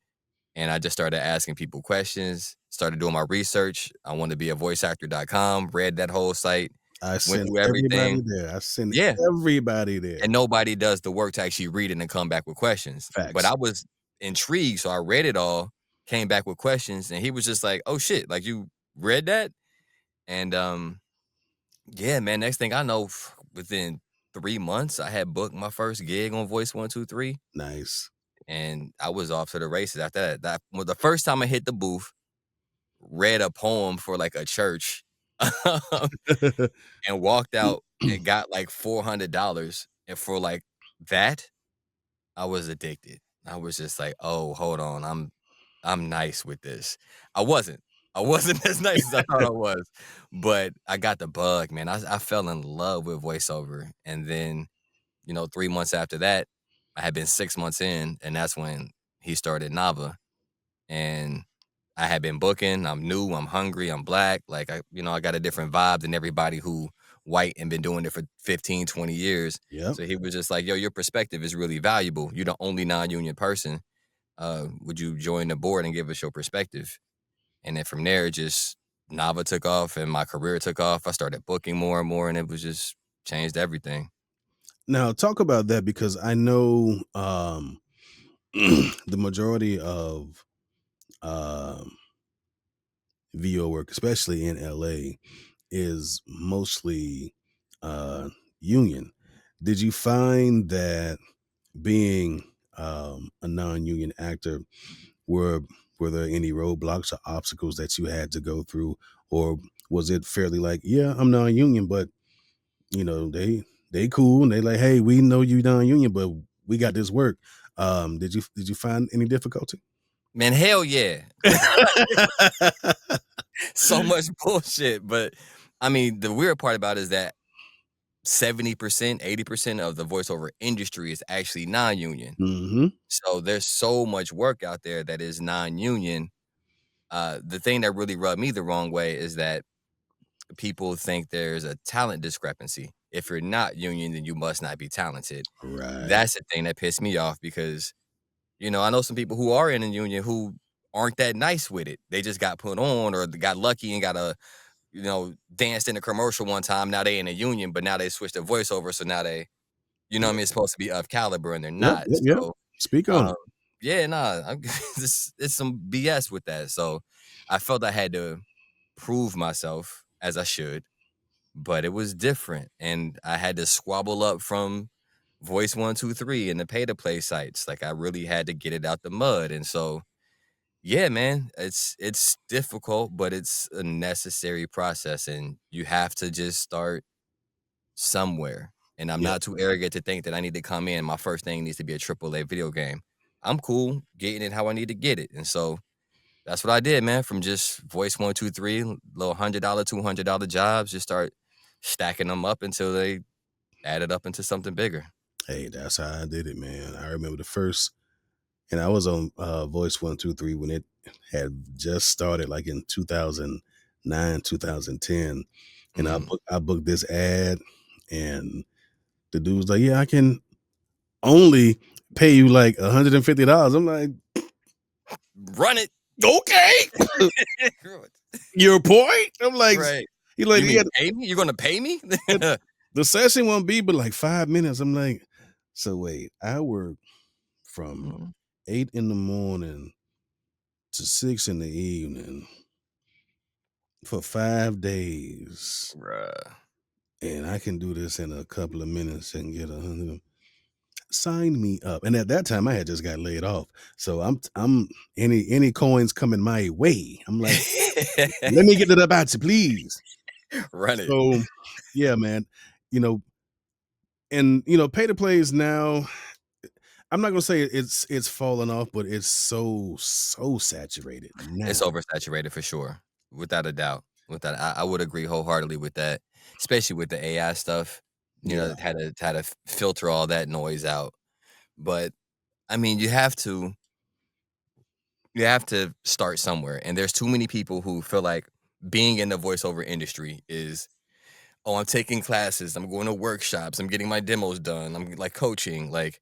and I just started asking people questions, started doing my research. I wanted to be a voiceactor.com, read that whole site, I went sent through everybody everything. there. I sent Yeah. everybody there. And nobody does the work to actually read it and come back with questions. But Facts. I was intrigued, so I read it all, came back with questions, and he was just like, "Oh shit, like you read that?" And yeah, man, next thing I know, within 3 months, I had booked my first gig on Voice 123, Nice. and I was off to the races after that. That was the first time I hit the booth, read a poem for like a church, and walked out and got like $400. And for like that, I was addicted. I was just like, "Oh, hold on, I'm nice with this. I wasn't. I wasn't as nice as I thought I was, but I got the bug, man. I fell in love with voiceover, and then, 3 months after that, I had been 6 months in, and that's when he started Nava, and I had been booking. I'm new, I'm hungry, I'm black, like, I got a different vibe than everybody who white and been doing it for 15, 20 years. Yep. So he was just like, "Yo, your perspective is really valuable. You're the only non-union person. Would you join the board and give us your perspective?" And then from there, just Nava took off and my career took off. I started booking more and more, and it was just changed everything. Now talk about that because I know the majority of um VO work, especially in LA, is mostly uh union. Did you find that being a non-union actor, were were there any roadblocks or obstacles that you had to go through, or was it fairly like, yeah, I'm non-union, but they cool and they like, hey, we know you non-union, but we got this work. Did you find any difficulty? Man, hell yeah. So much bullshit. But I mean, the weird part about it is that 70%, 80% of the voiceover industry is actually non-union. Hmm. So there's so much work out there that is non-union. The thing that really rubbed me the wrong way is that people think there's a talent discrepancy. If you're not union, then you must not be talented. Right. That's the thing that pissed me off because, I know some people who are in a union who aren't that nice with it. They just got put on or got lucky and got danced in a commercial one time. Now they in a union, but now they switched to voiceover. So now they, what I Yep. mean, it's supposed to be of caliber and they're Yep. not. Yep. Yep. So, Speak on um, it. yeah, nah, it's some BS with that. So I felt I had to prove myself as I should, but it was different. And I had to squabble up from Voice 123 and the pay to play sites. Like I really had to get it out the mud. And so, yeah, man, it's difficult, but it's a necessary process. And you have to just start somewhere. And I'm Yep. not too arrogant to think that I need to come in. My first thing needs to be a AAA video game. I'm cool getting it how I need to get it. And so that's what I did, man. From just voice 123, little $100, $200 jobs, just start stacking them up until they added up into something bigger. Hey, that's how I did it, man. I remember the first, and I was on Voice 123 when it had just started, like in 2009, 2010. And Mhm. I booked this ad, and the dude was like, "Yeah, I can only pay you like $150." I'm like, Run it. "Okay, your point." I'm like, Right. he like, You mean "Yeah, pay me? You're gonna pay me? the session won't be but like 5 minutes." I'm like, "So wait, I work from Mhm. 8 in the morning to 6 in the evening for 5 days, Bruh. and I can do this in a couple of minutes and get 100. Sign me up." And at that time, I had just got laid off, so I'm any coins coming my way. I'm like, "Let me get it up out you, please." Run it. So, yeah, man, you know, and pay to plays now. I'm not gonna say it's fallen off, but it's so saturated It's now. oversaturated for sure, without a doubt. Without I would agree wholeheartedly with that, especially with the AI stuff. Yeah, Had to filter all that noise out. But I mean, you have to start somewhere, and there's too many people who feel like being in the voiceover industry is, oh, I'm taking classes, I'm going to workshops, I'm getting my demos done, I'm like coaching, like,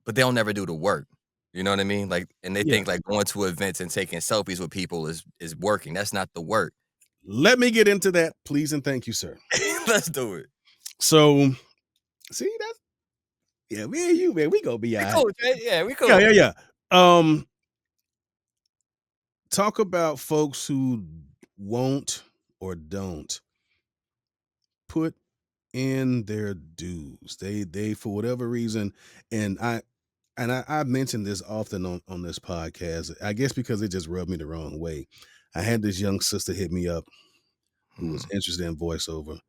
but they'll never do the work. You know what I mean? Like, and they think yes. like going to events and taking selfies with people is working. That's not the work. Let me get into that, please and thank you, sir. Let's do it. So, see, that's yeah, me and you, man, we gonna be We all right. cool, Jay. Yeah, we Yeah, yeah, cool. yeah. Um, Talk about folks who won't or don't put in their dues. They for whatever reason, and I've mentioned this often on this podcast. I guess because it just rubbed me the wrong way. I had this young sister hit me up who was Mhm. interested in voiceover.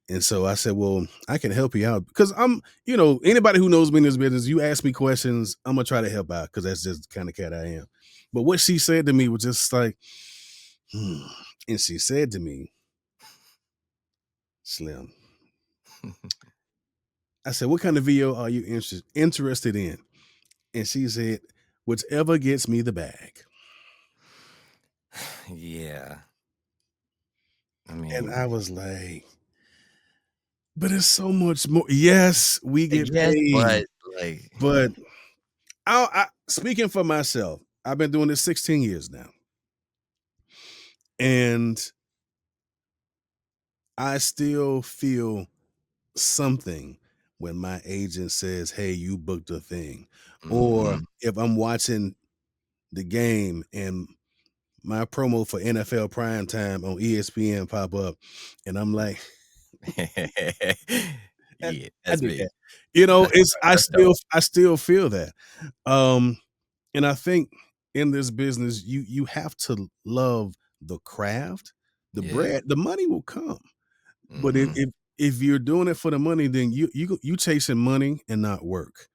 And so I said, "Well, I can help you out because anybody who knows me in this business, you ask me questions, I'm gonna try to help out because that's just the kind of cat I am." But what she said to me was just like, and she said to me, Slim, I said, what kind of video are you interested in? And she said, whichever gets me the bag. Yeah. I And mean, I was like, but it's so much more. Yes, we get yes, paid, but like, but speaking for myself, I've been doing this 16 years now. And I still feel something when my agent says, "Hey, you booked a thing." Or mhm. if I'm watching the game and my promo for NFL prime time on ESPN pop up, and I'm like, "Eh, Yeah, I that's did me. that." You know, it's That's dope. I still feel that. Um, and I think in this business, you have to love the craft. The Yeah. bread, the money will come. But Mhm. if you're doing it for the money, then you chasing money and not work.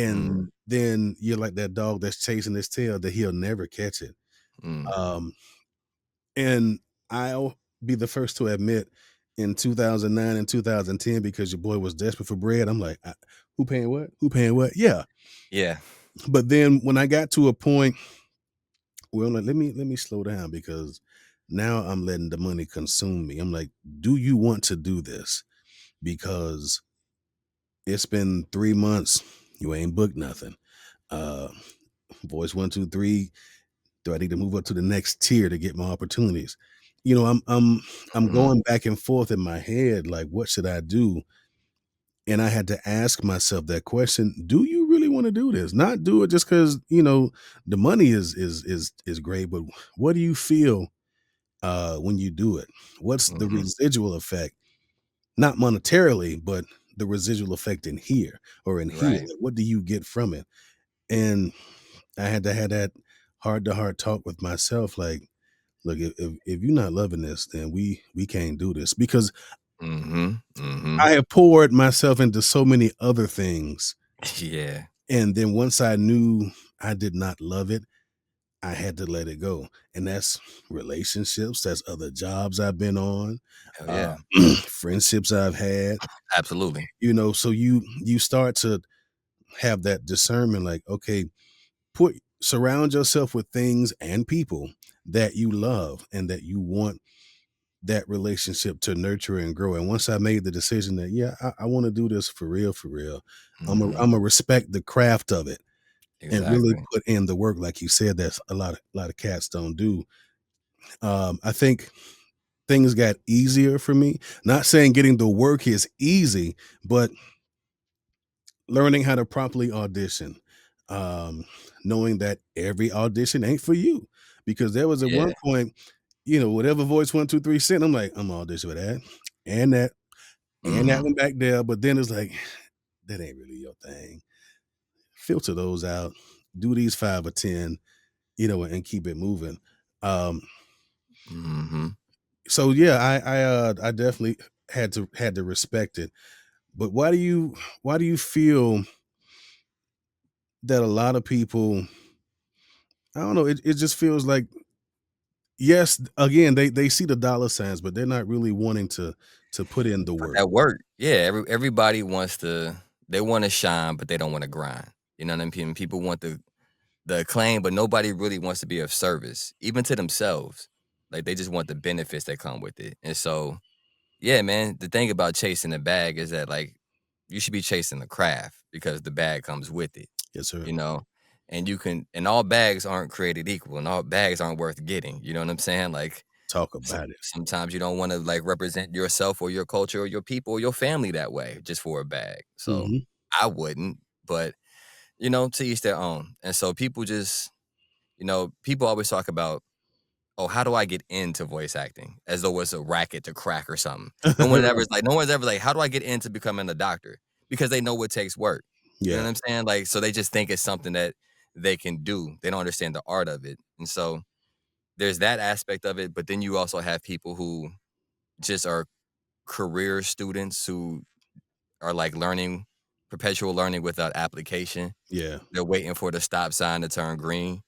Mm, And then you're like that dog that's chasing his tail that he'll never catch it. mm. Um, and I'll be the first to admit in 2009 and 2010, because your boy was desperate for bread, I'm like, who paying what? Who paying what? Yeah. Yeah. But then when I got to a point, well, like, let me slow down, because now I'm letting the money consume me. I'm like, do you want to do this? Because it's been 3 months, you ain't booked nothing. Uh, voice 1, 2, 3. Do I need to move up to the next tier to get my opportunities? You know, I'm Mhm. going back and forth in my head, like, what should I do? And I had to ask myself that question: do you really want to do this? Not do it just because the money is great, but what do you feel when you do it? What's the Mhm. residual effect? Not monetarily, but the residual effect in here or in here. Right. Like, what do you get from it? And I had to have that heart to heart talk with myself. Like, look, if you're not loving this, then we can't do this, because Mhm. I Mhm. have poured myself into so many other things. Yeah. And then once I knew I did not love it, I had to let it go. And that's relationships, that's other jobs I've been on, Hell uh, yeah. friendships I've had, Absolutely. so you start to have that discernment, like, okay, put surround yourself with things and people that you love and that you want that relationship to nurture and grow. And once I made the decision that, yeah, I want to do this for real, Mhm. I'm a respect the craft of it and really Exactly. put in the work. Like you said, that's a lot of cats don't do. I think things got easier for me. Not saying getting the work is easy, but learning how to properly audition, um, knowing that every audition ain't for you. Because there was at Yeah. one point, whatever voice 1, 2, 3 sent, I'm like, I'm gonna audition for that and that and that Mhm. one back there. But then it's like, that ain't really your thing. Filter those out. Do these 5 or 10, and keep it moving. Um, Mhm. so yeah, I definitely had to respect it. But why do you feel that a lot of people, I don't know, it just feels like, yes, again, they see the dollar signs, but they're not really wanting to put in the Put work. that work. Yeah, everybody wants to they wanna shine, but they don't wanna grind. You know what I mean? People want the acclaim, but nobody really wants to be of service, even to themselves. Like, they just want the benefits that come with it. And so, yeah, man, the thing about chasing the bag is that, like, you should be chasing the craft because the bag comes with it, Yes, sir. you know? And all bags aren't created equal, and all bags aren't worth getting, you know what I'm saying? Like, Talk about it. sometimes you don't wanna, like, represent yourself or your culture or your people or your family that way just for a bag. So, Mhm. I wouldn't, but, to each their own. And so people just people always talk about, "Oh, how do I get into voice acting?" As though it's a racket to crack or something. Right. No one's ever like, "How do I get into becoming a doctor?" Because they know it takes work. You know Yeah. what I'm saying? Like, so they just think it's something that they can do. They don't understand the art of it. And so there's that aspect of it, but then you also have people who just are career students who are like learning perpetual learning without application. Yeah. They're waiting for the stop sign to turn green.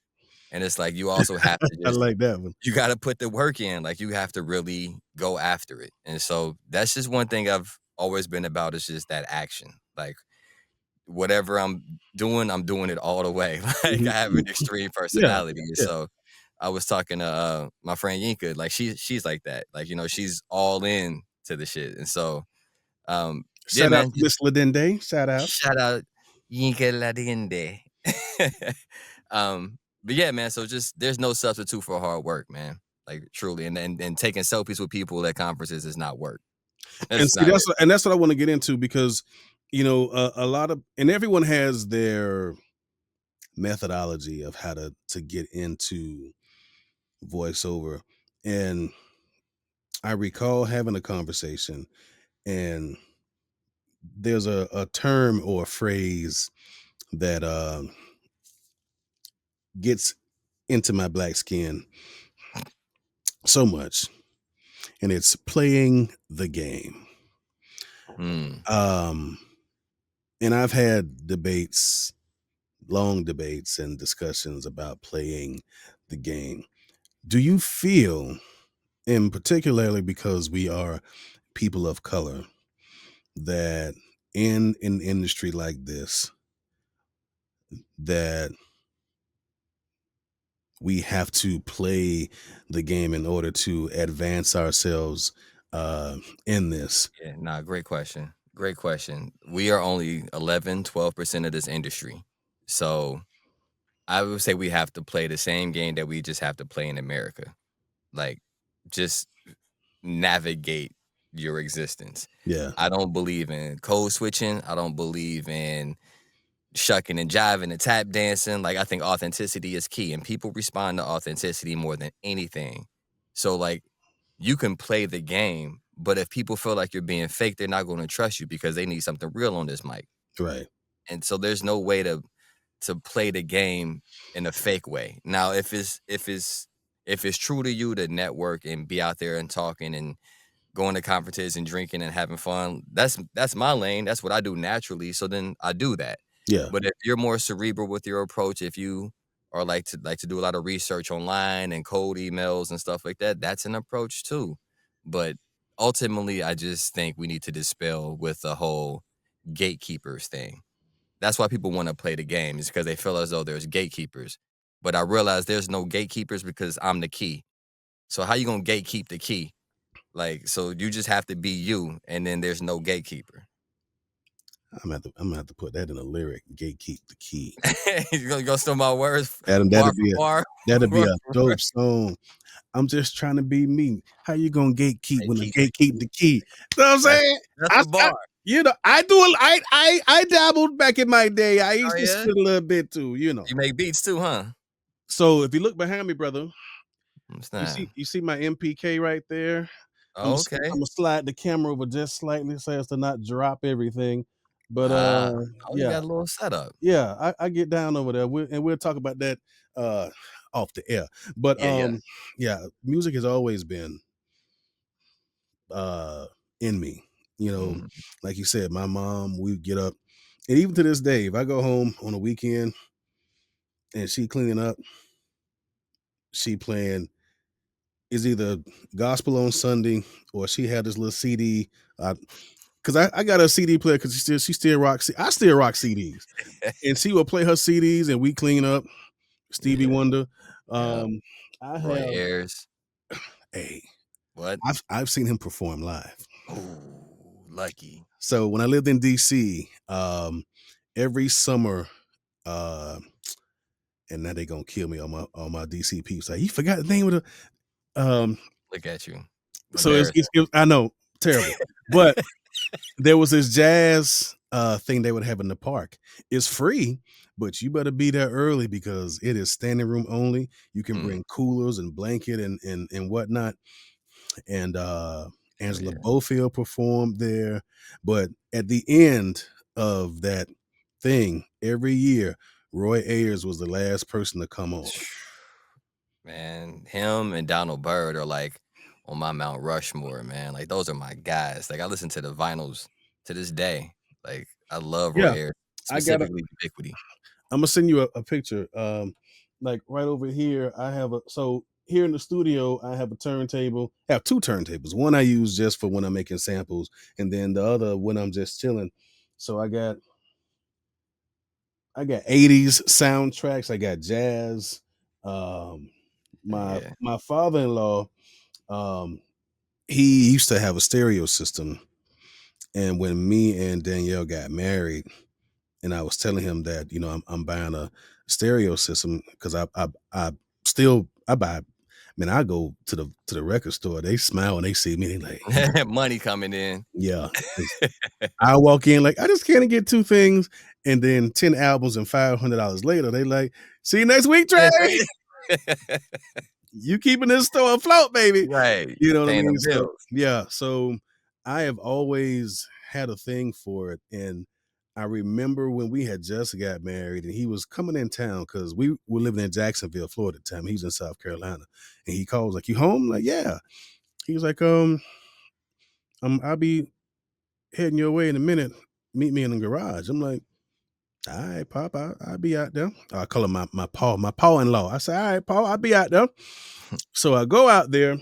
and it's like you also have to I just like that one. you gotta put the work in, like, you have to really go after it, and so that's just one thing I've always been about is just that action, like, whatever I'm doing it all the way, like, I Mhm. have an extreme Yeah, personality, and yeah. so I was talking to, my friend Yinka, like, she's like that, like, she's all in to the shit, and so, yeah, Shout out man, to Miss Ladende. Shout out. shout out Yinka Ladinde. But yeah, man, so just there's no substitute for hard work, man. Like truly, and taking selfies with people at conferences is not work. And That's see, not it. that's what I want to get into because a lot of and everyone has their methodology of how to get into voiceover. And I recall having a conversation, and there's a term or a phrase that gets into my black skin so much, and it's playing the game. Mm, Um, and I've had long debates and discussions about playing the game. Do you feel, and particularly because we are people of color, that in an industry like this, that we have to play the game in order to advance ourselves in this? yeah, nah, great question. Great question. We are only 11, 12% of this industry. So I would say we have to play the same game that we just have to play in America. Like just navigate your existence. Yeah, I don't believe in code switching. I don't believe in shucking and jiving and tap dancing. Like I think authenticity is key, and people respond to authenticity more than anything. So like you can play the game, but if people feel like you're being fake, they're not going to trust you because they need something real on this mic. right. And so there's no way to play the game in a fake way. Now, if it's true to you to network and be out there and talking and going to conferences and drinking and having fun, that's my lane. That's what I do naturally. So then I do that. Yeah, But if you're more cerebral with your approach, if you are like to do a lot of research online and cold emails and stuff like that, that's an approach too. But ultimately, I just think we need to dispel with the whole gatekeepers thing. That's why people want to play the game is because they feel as though there's gatekeepers. But I realize there's no gatekeepers because I'm the key. So how you gonna gatekeep the key? Like, so you just have to be you, and then there's no gatekeeper. I'm gonna have to put that in a lyric. Gatekeep the key. You gonna steal my words Adam, bar for bar? that'd be Word a for word. dope song. I'm just trying to be me. How you gonna gatekeep Hey, when the keep the gatekeep key. the key? You know what I'm That's saying? that's the I bar. I do it. I dabbled back in my day. I Oh, used to yeah? spit a little bit too. You make beats too, huh? So if you look behind me, brother, What's you that? see my MPK right there. Oh, okay. I'm gonna slide the camera over just slightly so as to not drop everything. But Ah. Oh, you yeah, got a little setup. yeah, I get down over there. We'll talk about that uh off the air. But Yeah, yeah. yeah, music has always been uh in me. You know, Mm. like you said, my mom, we get up, and even to this day, if I go home on a weekend and she cleaning up, she playing is either gospel on Sunday or she had this little CD. Cause I got a CD player because she still rocks. I still rock CDs, and she will play her CDs, and we clean up. Stevie Yeah, Wonder. yeah. Um, I Roy have Ayers. a What? I've seen him perform live. Ooh, lucky. So when I lived in DC, every summer, and now they gonna kill me on my DC peeps. Like, you forgot the name of the Look at you. so Embarrassing. I know, terrible. But there was this jazz thing they would have in the park. It's free, but you better be there early because it is standing room only. You can Mm, bring coolers and blanket and whatnot. And hell Angela yeah. Bofield performed there. But at the end of that thing, every year, Roy Ayers was the last person to come on. Man, him and Donald Byrd are like on my Mount Rushmore, man. Like those are my guys. Like I listen to the vinyls to this day. Like I love Roy Yeah, Ayers, I gotta. specifically Ubiquity. I'm gonna send you a picture. like right over here, I have a so here in the studio, I have a turntable. I have two turntables. One I use just for when I'm making samples, and then the other when I'm just chilling. So I got 80s soundtracks. I got jazz. Um, my Yeah. my father-in-law, um, he used to have a stereo system, and when me and Danielle got married, and I was telling him that I'm buying a stereo system because I still I buy. Man, I go to the record store. They smile when they see me. They like, Money coming in. yeah. 'Cause I walk in like I just can't get two things, and then 10 albums and $500 later, they like, see you next week, Trey. Next week. You keeping this store afloat, baby. Right. You know what I Paying mean? them So bills. yeah, so I have always had a thing for it. And I remember when we had just got married and he was coming in town because we were living in Jacksonville, Florida at the time. He was in South Carolina. And he calls like, "You home?" I'm like, "Yeah." He was like, I'll be heading your way in a minute. Meet me in the garage. I'm like, "All right, Pop, I'll be out there." I call him my paw-in-law. I say, "All right, Paul, I'll be out there." So I go out there.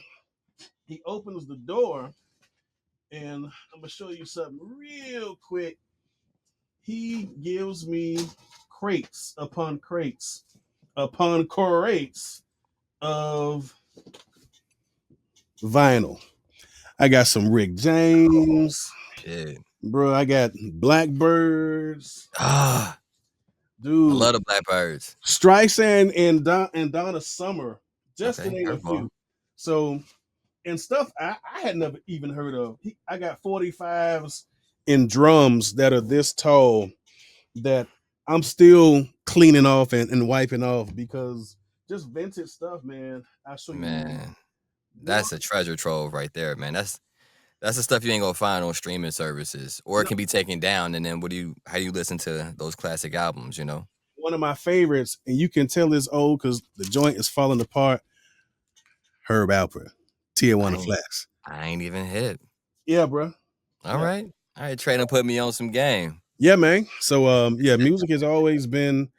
He opens the door, and I'm gonna show you something real quick. He gives me crates upon crates upon crates of vinyl. I got some Rick Oh, James, shit. bro. I got Blackbirds, Ah, I dude. love the Blackbirds. Streisand and Donna Summer, just to Okay, name a curveball. few. So and stuff I had never even heard of. I got 45s in drums that are this tall that I'm still cleaning off and wiping off because just vintage stuff, man. I'll show you Man, one. that's a treasure trove right there, man. That's the stuff you ain't gonna find on streaming services, or it No, can be taken down. And then how do you listen to those classic albums? one of my favorites, and you can tell it's old because the joint is falling apart. Herb Alpert, I Tijuana ain't, Flats. I ain't even hit. Yeah, bro. All Yeah, right, all right. Trey done put me on some game. yeah, man. So, yeah, music has always been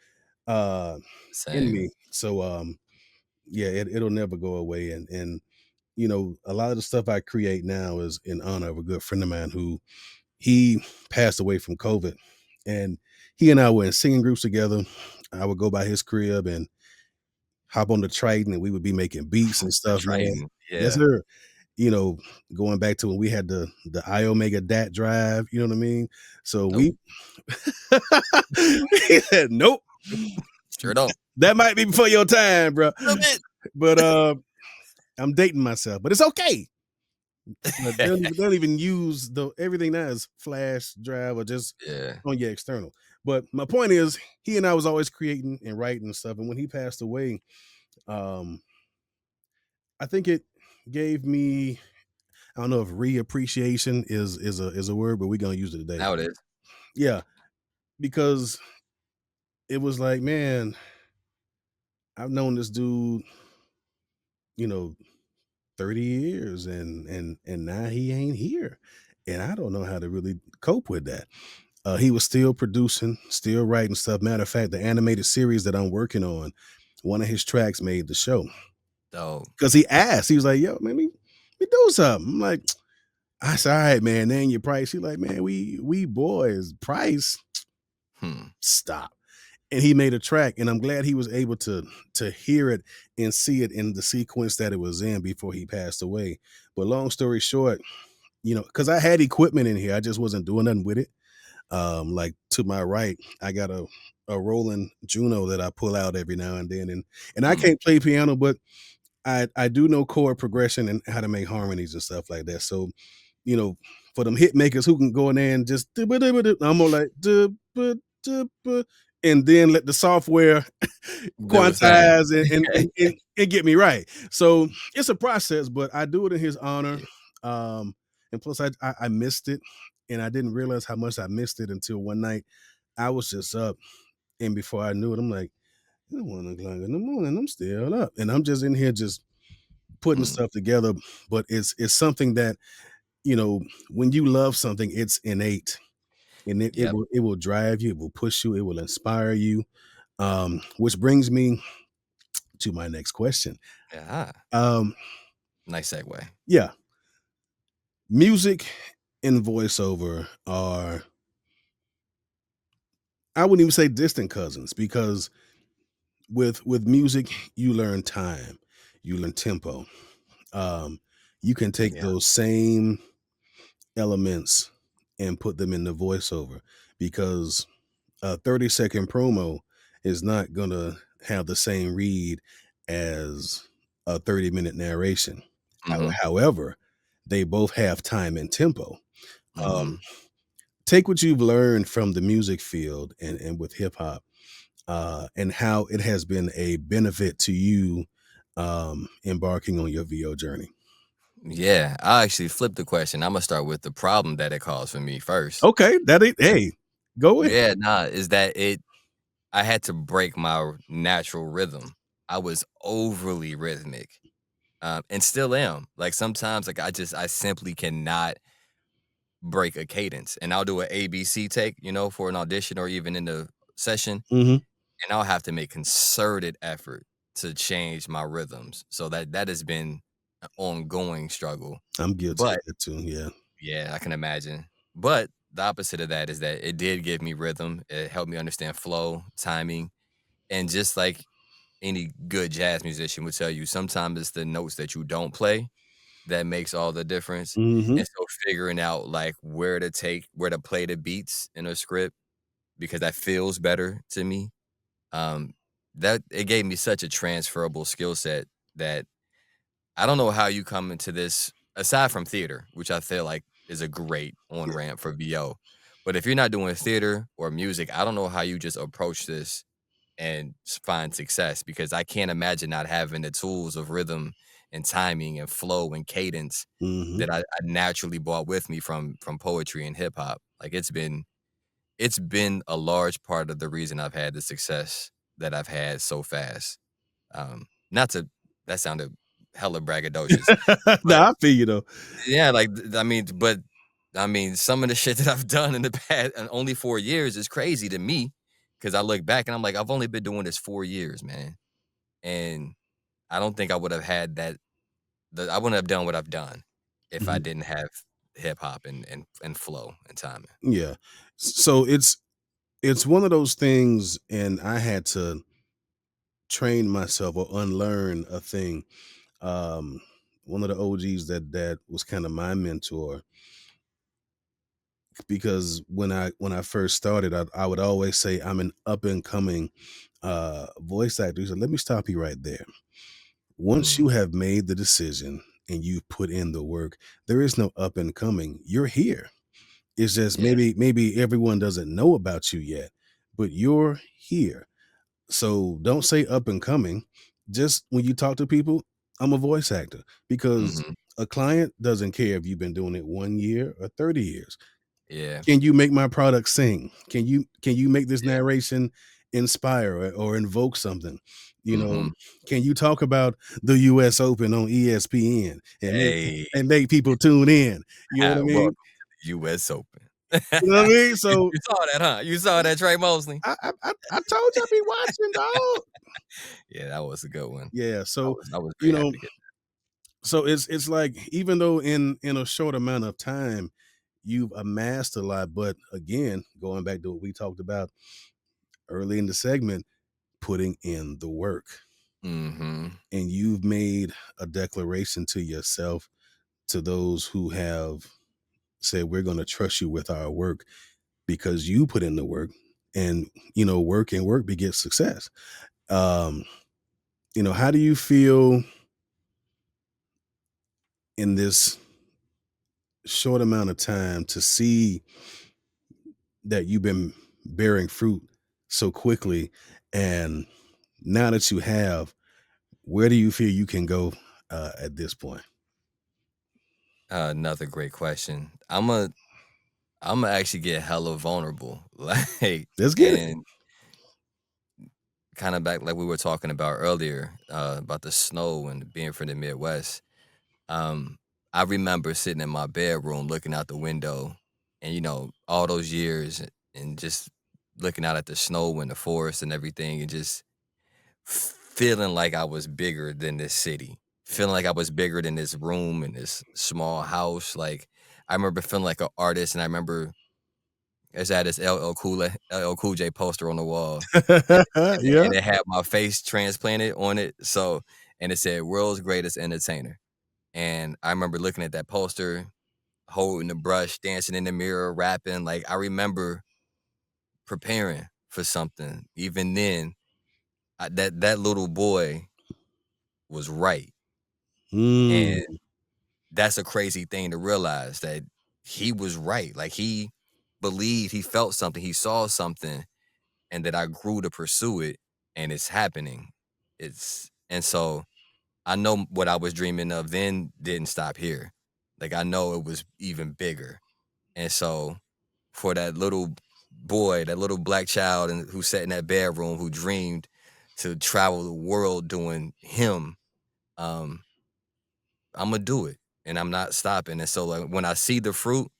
uh in Same. me. So, yeah, it'll never go away. And a lot of the stuff I create now is in honor of a good friend of mine who he passed away from COVID, and he and I were in singing groups together. I would go by his crib and hop on the Triton, and we would be making beats and The stuff, man. Triton. Yes, Yeah. sir. You know, going back to when we had the I Omega DAT drive, you know what I mean? So Nope. we he said, "Nope, Sure don't. that might be before your time, bro." A little But I'm dating myself, but it's okay. But bit. they don't even use the everything now is flash drive or just Yeah. on your external. But my point is, he and I was always creating and writing and stuff. And when he passed away, um, I think it gave me, I don't know if reappreciation is a word, but we're gonna use it today. Now it is. Yeah, because it was like, man, I've known this dude, you know, 30 years and now he ain't here. And I don't know how to really cope with that. He was still producing, still writing stuff. Matter of fact, the animated series that I'm working on, one of his tracks made the show Dope. because he asked. He was like, "Yo, man, we do something." I'm like, "I said, all right, man. Name your price." He's like, "Man, we boys price Hmm. stop." And he made a track, and I'm glad he was able to hear it and see it in the sequence that it was in before he passed away. But long story short, because I had equipment in here, I just wasn't doing nothing with it. Like to my right, I got a rolling Juno that I pull out every now and then, and I Hmm. can't play piano, but I do know chord progression and how to make harmonies and stuff like that. So, you know, for them hit makers who can go in there and just I'm more like and then let the software Do a thing. quantize and get me right. So it's a process, but I do it in his honor. Yeah. Um, and plus I missed it and I didn't realize how much I missed it until one night I was just up and before I knew it, I'm like, it's 1 o'clock in the morning. I'm still up. And I'm just in here just putting Hmm. stuff together. But it's something that, you know, when you love something, it's innate. And it Yep. will drive you, it will push you, it will inspire you. Which brings me to my next question. Yeah. Um, Nice segue. yeah, music and voiceover are, I wouldn't even say distant cousins, because with music you learn time, you learn tempo. Um, you can take Yeah. those same elements and put them in the voiceover, because a 30-second promo is not going to have the same read as a 30-minute narration. Mhm. However, they both have time and tempo. Um, Mhm. take what you've learned from the music field and with hip hop, and how it has been a benefit to you, embarking on your VO journey. Yeah, I actually flipped the question. Imma start with the problem that it caused for me first. Okay, that ain't, hey, go ahead. Yeah, nah, is that I had to break my natural rhythm. I was overly rhythmic, and still am. Like, sometimes, like, I simply cannot break a cadence, and I'll do an ABC take, for an audition or even in the session, Mhm. and I'll have to make concerted effort to change my rhythms. So that has been an ongoing struggle. I'm guilty of But that too, yeah. yeah, I can imagine. But the opposite of that is that it did give me rhythm. It helped me understand flow, timing, and just like any good jazz musician would tell you, sometimes it's the notes that you don't play that makes all the difference. Mhm. And so figuring out like where to play the beats in a script because that feels better to me. Um, that it gave me such a transferable skill set that I don't know how you come into this aside from theater, which I feel like is a great on Yeah. ramp for VO. But if you're not doing theater or music, I don't know how you just approach this and find success because I can't imagine not having the tools of rhythm and timing and flow and cadence Mhm. that I naturally brought with me from poetry and hip hop. Like it's been a large part of the reason I've had the success that I've had so fast. Not to that sounded hella braggadocious, No, but I feel you though. yeah, like I mean, some of the shit that I've done in the past and only 4 years is crazy to me because I look back and I'm like, I've only been doing this 4 years, man, and I don't think I would have had I wouldn't have done what I've done if I Mhm. didn't have hip hop and flow and timing. Yeah. So it's one of those things, and I had to train myself or unlearn a thing. Um, one of the OGs that was kind of my mentor, because when I first started, I would always say I'm an up and coming voice actor. He said, "Let me stop you right there. Once Mm, you have made the decision and you've put in the work, there is no up and coming. You're here. It's just yeah, maybe everyone doesn't know about you yet, but you're here. So don't say up and coming. Just when you talk to people, I'm a voice actor, because mhm, a client doesn't care if you've been doing it 1 year or 30 years. yeah, Can you make my product sing? Can you make this yeah, narration inspire or invoke something? You know, mhm. can you talk about the US Open on ESPN Hey, and make people tune in? You know what I welcome mean? to the US Open. You know what I mean? So You saw that, huh? You saw that, Tre Mosley? I told you I'd be watching, dog. Yeah, that was a good one. Yeah. So I was you very know, happy to get so it's like, even though in a short amount of time you've amassed a lot, but again, going back to what we talked about early in the segment, putting in the work. Mhm. And you've made a declaration to yourself, to those who have said, we're going to trust you with our work, because you put in the work. And work and work begets success. um how do you feel in this short amount of time to see that you've been bearing fruit so quickly, and now that you have, where do you feel you can go at this point? Another great question. Imma actually get hella vulnerable, like, Let's get it. and kinda back like we were talking about earlier, about the snow and being from the Midwest. Um, I remember sitting in my bedroom looking out the window and, all those years and just looking out at the snow and the forest and everything and just feeling like I was bigger than this city, feeling like I was bigger than this room in this small house. Like, I remember feeling like an artist, and I remember I had this LL Cool J poster on the wall, and Yeah. and it had my face transplanted on it. So, and it said "World's Greatest Entertainer." And I remember looking at that poster, holding the brush, dancing in the mirror, rapping. Like, I remember preparing for something. Even then, that little boy was right, and Mm. that's a crazy thing to realize that he was right. Like, he believed, he felt something, he saw something, and that I grew to pursue it, and it's happening. And so I know what I was dreaming of then didn't stop here. Like, I know it was even bigger. And so for that little boy, that little black child and who sat in that bedroom who dreamed to travel the world doing him, um, Imma do it, and I'm not stopping. And so, like, when I see the fruit,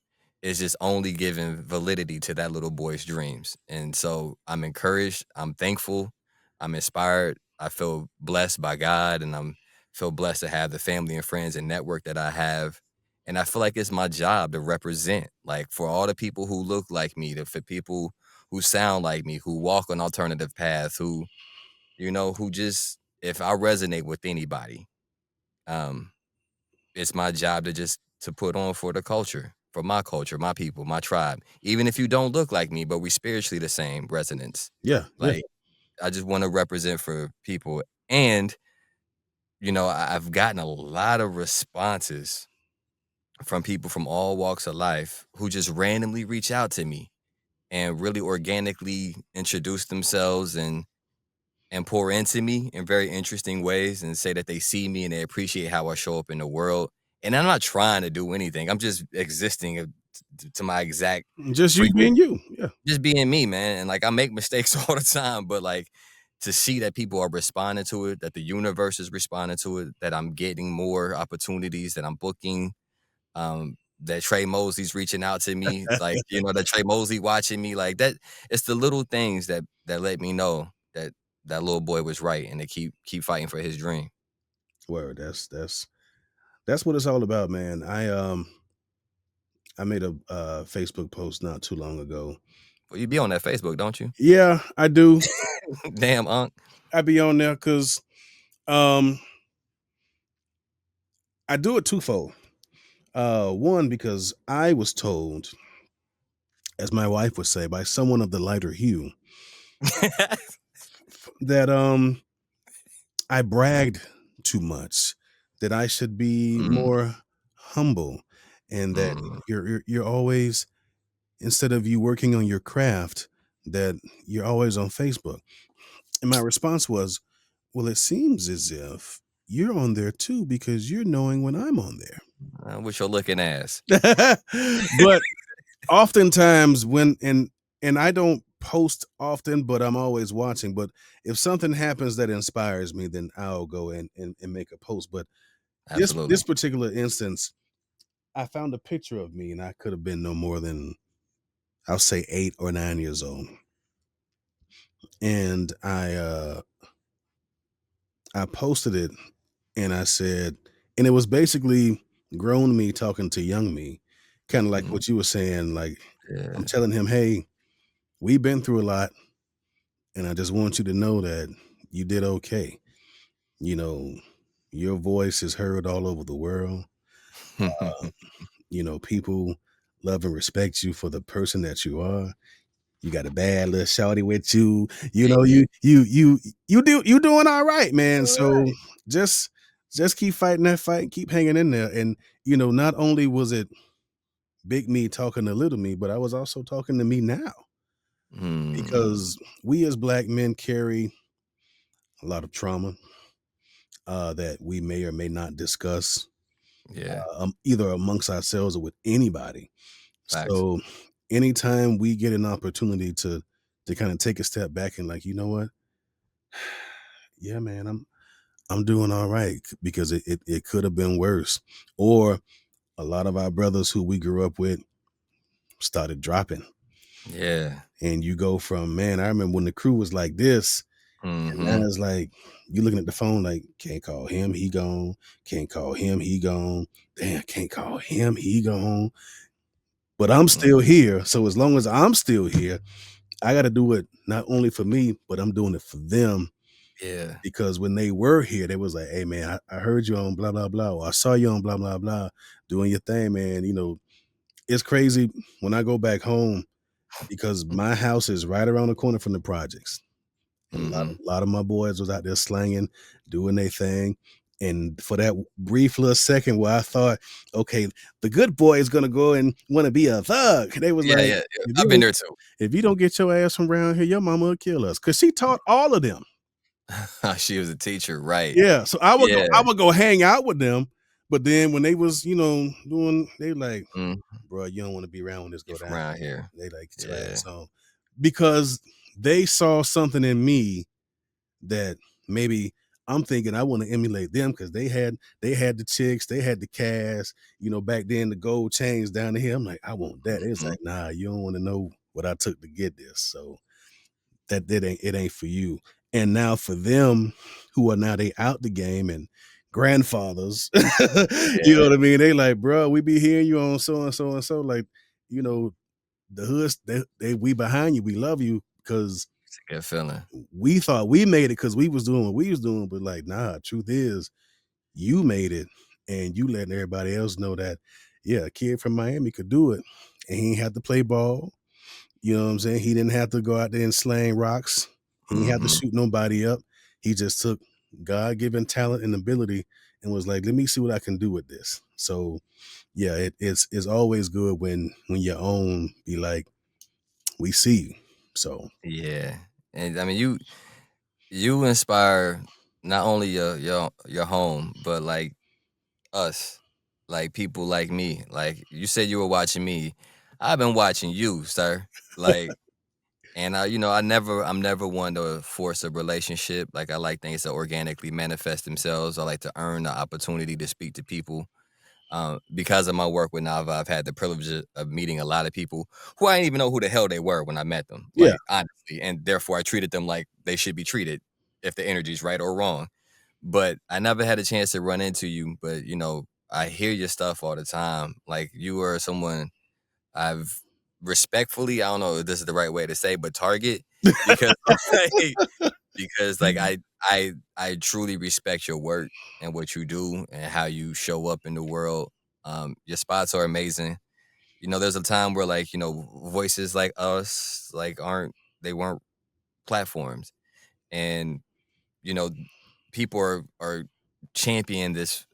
it's just only giving validity to that little boy's dreams. And so I'm encouraged, I'm thankful, I'm inspired, I feel blessed by God, and I'm feel blessed to have the family and friends and network that I have. And I feel like it's my job to represent, like, for all the people who look like me, for people who sound like me, who walk an alternative path, who, who just if I resonate with anybody, um, it's my job to just to put on for my culture, my people, my tribe. Even if you don't look like me, but we spiritually the same resonance. Yeah, yeah. Like, I just want to represent for people. And, I've gotten a lot of responses from people from all walks of life who just randomly reach out to me and really organically introduce themselves and pour into me in very interesting ways and say that they see me and they appreciate how I show up in the world. And I'm not trying to do anything. I'm just existing to my exact Just you frequency, being you. Yeah. just being me, man. And like, I make mistakes all the time, but like, to see that people are responding to it, that the universe is responding to it, that I'm getting more opportunities, that I'm booking, that Tre Mosley's reaching out to me, like, that Tre Mosley watching me, like that. It's the little things that let me know that that little boy was right and to keep fighting for his dream. Word. That's what it's all about, man. I made a Facebook post not too long ago. Well, you be on that Facebook, don't you? Yeah, I do. Damn, Unc. I be on there because um I do it twofold. One, because I was told, as my wife would say, by someone of the lighter hue, that I bragged too much, that I should be Mm, more humble, and that mm, you're always, instead of you working on your craft, that you're always on Facebook. And my response was, well, it seems as if you're on there too because you're knowing when I'm on with your looking ass. there. But oftentimes and I don't post often, but I'm always watching. But if something happens that inspires me, then I'll go and make a post. But this Absolutely. particular instance, I found a picture of me, and I could have been no more than, I'll say, 8 or 9 years old. And I posted it, and I said, and it was basically grown me talking to young me, kind of like Mm, what you were saying. Like, I'm yeah. telling him, hey, we've been through a lot, and I just want you to know that you did okay. You know, your voice is heard all over the world. People love and respect you for the person that you are. You got a bad little shawty with you. You know, Hey, you doing all right, man. So alright. just just keep fighting that fight, keep hanging in there. And not only was it big me talking to little me, but I was also talking to me now, Mm, because we as black men carry a lot of trauma that we may or may not discuss, yeah, either amongst ourselves or with anybody. facts. So anytime we get an opportunity to kind of take a step back and, like, you know what, yeah, man, I'm doing all right, because it could have been worse. Or a lot of our brothers who we grew up with started dropping, Yeah. and you go from, man, I remember when the crew was like this, And now Mhm. it's like, you looking at the phone like, "Can't call him, he gone. Can't call him, he gone. Damn, can't call him, he gone." But I'm Mm. still here, so as long as I'm still here, I gotta do it not only for me, but I'm doing it for them, Yeah. because when they were here, they was like, "Hey, man, I heard you on blah, blah, blah, or I saw you on blah, blah, blah, doing your thing, man." It's crazy when I go back home because my house is right around the corner from the projects. And Mhm. a lot of my boys was out there slanging, doing their thing. And for that brief little second where I thought, okay, the good boy is gonna go and want to be a thug, they was Yeah, like, yeah, yeah. if you I've been don't there too. if you don't get your ass from around here, your mama will kill us. Cause she taught all of them. She was a teacher, right. Yeah. So I would go, Yeah. I would go hang out with them. But then when they was, doing, they like, Mm. bro, you don't want to be around when this You go from down. around here. They like, get your Yeah. ass on. Because they saw something in me that maybe I'm thinking I want to emulate them because they had the chicks, they had the cash, back then the gold chains down the here. I'm like, I want that. It's Mhm. like, nah, you don't want to know what I took to get this. So that ain't for you. And now for them who are now they out the game and grandfathers, you know Yeah. what I mean? They like, bro, we be hearing you on so and so and so. Like, you know, the hoods, we behind you, we love you because It's a good feeling. we thought we made it because we was doing what we was doing, but like, nah, truth is, you made it, and you letting everybody else know that, yeah, a kid from Miami could do it, and he ain't have to play ball. You know what I'm saying? He didn't have to go out there and slang rocks. He didn't have to Mhm. shoot nobody up. He just took God given talent and ability and was like, let me see what I can do with this. So yeah, it's always good when your own be like, we see you. So Yeah. And I mean, you inspire not only your home, but like us, like people like me. Like you said you were watching me. I've been watching you, sir. Like, and I'm never one to force a relationship. Like I like things to organically manifest themselves. I like to earn the opportunity to speak to people. Because of my work with Nava, I've had the privilege of meeting a lot of people who I didn't even know who the hell they were when I met them, yeah. like, honestly, and therefore I treated them like they should be treated if the energy's right or wrong. But I never had a chance to run into you, but, I hear your stuff all the time. Like, you are someone I've respectfully, I don't know if this is the right way to say, but target because, like because I truly respect your work and what you do and how you show up in the world. Your spots are amazing. There's a time where like, voices like us like weren't platforms. And, you know, people are championing this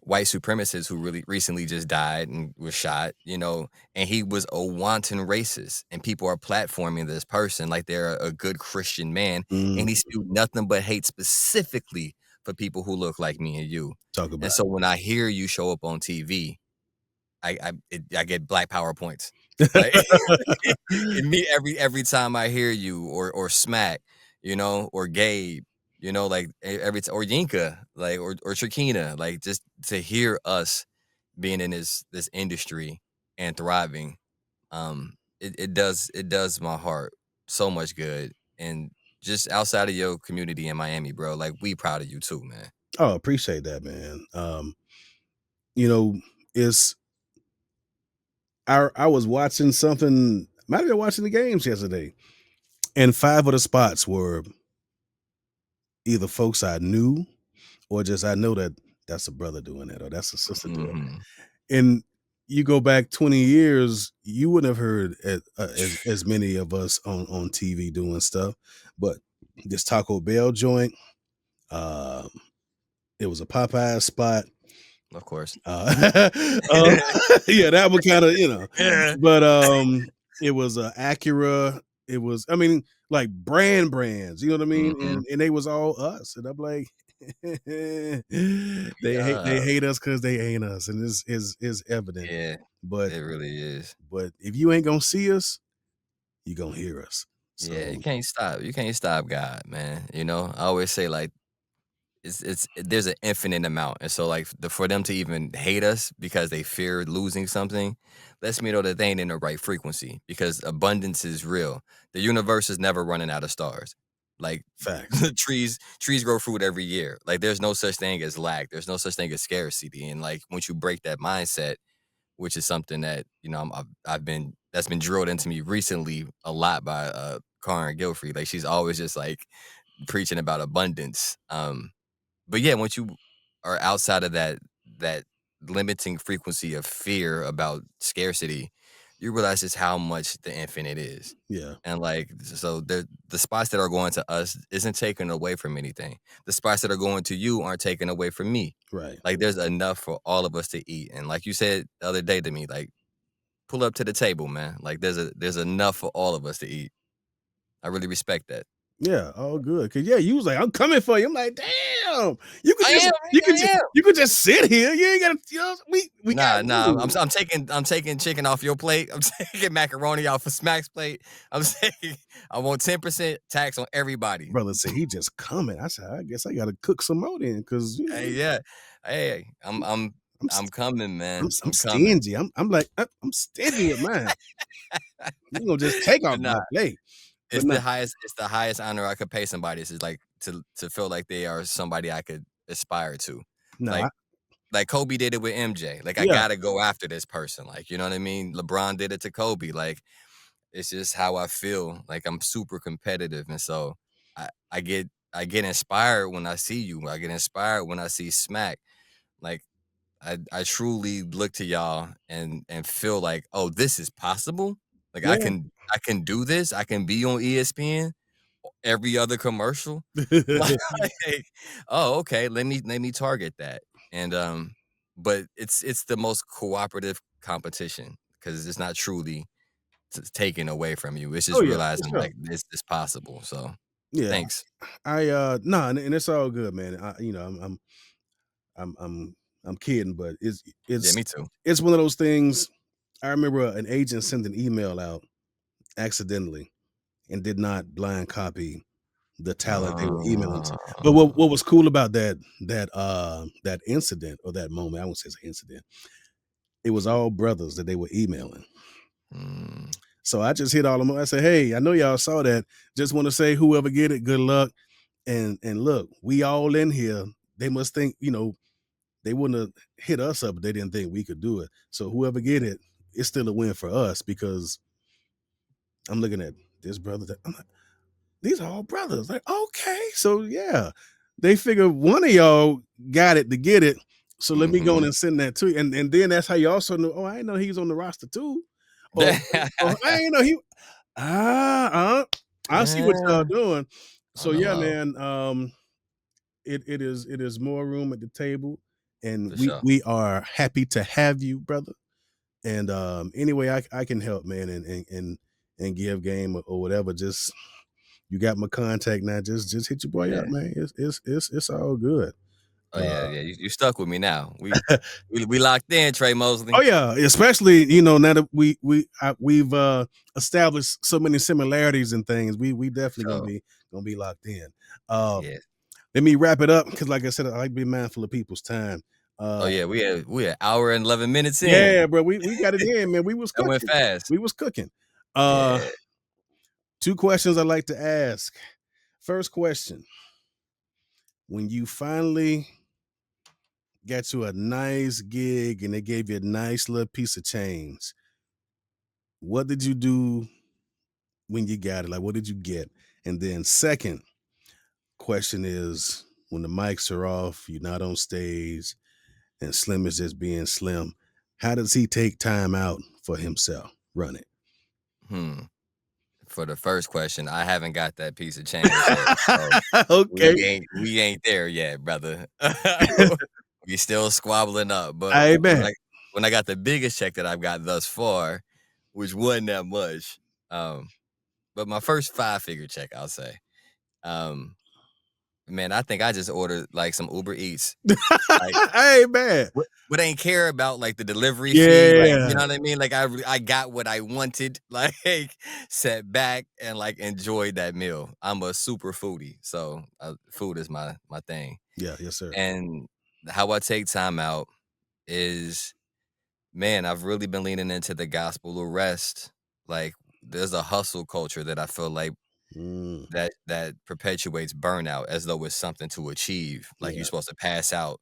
white supremacist who really recently just died and was shot, and he was a wanton racist. And people are platforming this person like they're a good Christian man, Mm, and he spewed nothing but hate specifically for people who look like me and you. talk And about so when I hear you show up on TV, I get black power points. Like it. and me every time I hear you or Smack, or Gabe, like or Yinka, like or Shakina, like just to hear us being in this industry and thriving, it does my heart so much good. And just outside of your community in Miami, bro, like we proud of you too, man. Oh, appreciate that, man. You know, it's I was watching something, might have been watching the games yesterday, and 5 of the spots were either folks I knew or just I know that that's a brother doing that or that's a sister doing Mhm. it. And you go back 20 years, you wouldn't have heard as many of us on TV doing stuff. But this Taco Bell joint, um, it was a Popeye spot. Of course. Uh, yeah, that one kind of, Yeah. but it was a Acura. It was, I mean, like brands, you know what I mean? Mhm. And they was all us, and I'm like, they Yeah. hate us because they ain't us, and this is evident. Yeah, But it really is. if you ain't gonna see us, you gonna hear us. Yeah, So you can't stop God, man, I always say, like, there's an infinite amount, and so, like, for them to even hate us because they fear losing something, lets me know that they ain't in the right frequency because abundance is real. The universe is never running out of stars. Like Facts. trees grow fruit every year. Like there's no such thing as lack. There's no such thing as scarcity. And like once you break that mindset, which is something that I've been that's been drilled into me recently a lot by Karen Gilfrey. Like she's always just like preaching about abundance. But yeah, once you are outside of that limiting frequency of fear about scarcity, you realize just how much the infinite is. Yeah. And like so the spots that are going to us isn't taken away from anything. The spots that are going to you aren't taken away from me. Right. Like there's enough for all of us to eat. And like you said the other day to me, like pull up to the table, man. Like there's enough for all of us to eat. I really respect that. Yeah, all good. Cause yeah, you was like, I'm coming for you. I'm like, damn, I am, I am. you could just sit here. You ain't gotta, we Nah, gotta nah. I'm move. I'm taking chicken off your plate. I'm taking macaroni off of Smack's plate. I'm saying I want 10% tax on everybody. Brother said he just coming. I said, I guess I gotta cook some more then, cause Hey, yeah. Hey, I'm I'm coming, man. I'm I'm coming. stingy. I'm like, I'm stingy with mine. You gonna just take off But nah, my plate. But no, it's the highest honor I could pay somebody. Is like to feel like they are somebody I could aspire to. no, Like like Kobe did it with MJ. Like I yeah, gotta go after this person. Like, you know what I mean? LeBron did it to Kobe. Like it's just how I feel. Like I'm super competitive. And so I get inspired when I see you. I get inspired when I see Smack. Like I truly look to y'all and feel like, oh, this is possible. Like yeah. I can do this. I can be on ESPN every other commercial. Like, oh, okay, let me target that. And but it's the most cooperative competition because it's not truly taken away from you. It's Oh just yeah, for realizing sure. like this possible. So Yeah, thanks. I no, and it's all good, man. I'm I'm I'm kidding, but Yeah, it's me too. it's one of those things. I remember an agent sent an email out accidentally and did not blind copy the talent they were emailing to. But what Uh, was cool about that incident or that moment, I won't say it's an incident, it was all brothers that they were emailing. mm, So I just hit all of them. I said, hey, I know y'all saw that. Just want to say whoever get it, good luck. And look, we all in here. They must think, they wouldn't have hit us up if they didn't think we could do it. So whoever get it, it's still a win for us because I'm looking at this brother. I'm like, these are all brothers. Like, okay, so yeah, they figure one of y'all got it to get it. So let me go on mhm. and send that to you. And then that's how you also know. Oh, I didn't know he was on the roster too. Or I didn't know he. Ah, I see what y'all Yeah, doing. So on the yeah, low, man. It is more room at the table, and for we sure. we are happy to have you, brother. And anyway, I can help, man, and give game or whatever. Just you got my contact now. Just hit your boy up, Yeah. man. It's all good. Oh Uh, yeah, yeah. You stuck with me now. We locked in, Tre oh Mosley. yeah, especially now that we've established so many similarities and things. We definitely gonna So be locked in. Uh, yeah. Let me wrap it up because, like I said, I like to be mindful of people's time. Oh Uh, yeah, we an hour and 11 minutes yeah, in. bro, we got it in, man. We was That went cooking. fast. We was cooking. Uh, Yeah. Two questions I like to ask. First question: when you finally got you a nice gig and they gave you a nice little piece of change, what did you do when you got it? Like, what did you get? And then, second question is: when the mics are off, you're not on stage, and Slim is just being Slim. How does he take time out for himself? Run it. Hmm. For the first question, I haven't got that piece of change yet. So Okay. we ain't there yet, brother. We still squabbling up. But I bet. when I got the biggest check that I've got thus far, which wasn't that much, but my first 5-figure check, I'll say. Um, man, I think I just ordered like some Uber Eats. Like I ain't bad. what ain't care about like the delivery fee, like you Yeah. know what I mean? Like I got what I wanted, like sat back and like enjoyed that meal. I'm a super foodie, so food is my thing. Yeah. Yes, sir. And how I take time out is, man, I've really been leaning into the gospel of rest. Like there's a hustle culture that I feel like Mm, that perpetuates burnout as though it's something to achieve, like you're yeah, supposed to pass out,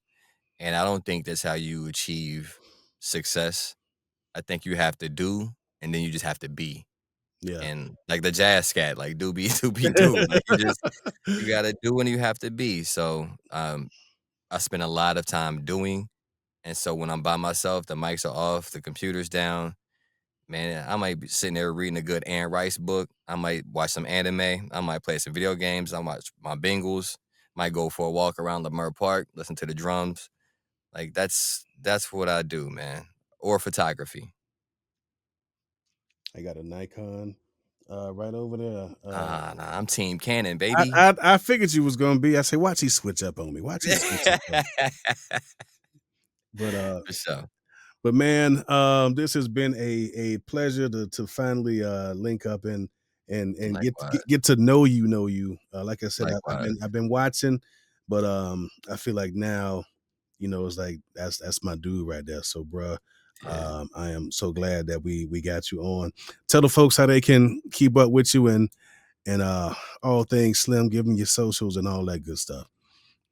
and I don't think that's how you achieve success. I think you have to do, and then you just have to be, yeah. and like the jazz scat, like do be do be do, like you gotta do when you have to be, so, I spend a lot of time doing, and so when I'm by myself, the mics are off, the computer's down, man, I might be sitting there reading a good Anne Rice book. I might watch some anime. I might play some video games. I might watch my Bengals. Might go for a walk around Lamar Park, listen to the drums. Like that's what I do, man. Or photography. I got a Nikon right over there. Nah, I'm Team Canon, I, baby. I I figured you was gonna be. I said, watch he switch up on me. Watch he switch up on me. For But sure. but man, this has been a pleasure to finally link up and Likewise. get to know you. Like I said, Likewise. I've been watching, but I feel like now, it's like that's my dude right there. So, bruh, Yeah. I am so glad that we got you on. Tell the folks how they can keep up with you and all things Slim. Give them your socials and all that good stuff.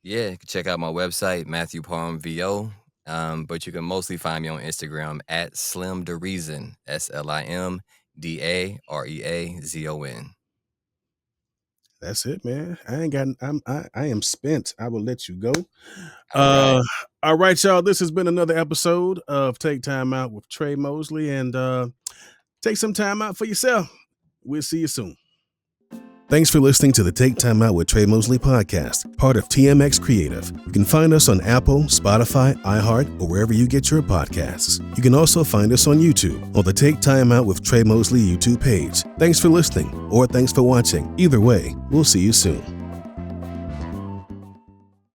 Yeah, you can check out my website, Matthew Parham VO. But you can mostly find me on Instagram at SlimDaReazon, SlimDaReazon. That's it, man. I ain't got. I am spent. I will let you go. All right. Uh, all right, y'all. This has been another episode of Take Time Out with Tre Mosley, and take some time out for yourself. We'll see you soon. Thanks for listening to the Take Time Out with Tre Mosley podcast, part of TMX Creative. You can find us on Apple, Spotify, iHeart, or wherever you get your podcasts. You can also find us on YouTube on the Take Time Out with Tre Mosley YouTube page. Thanks for listening, or thanks for watching. Either way, we'll see you soon.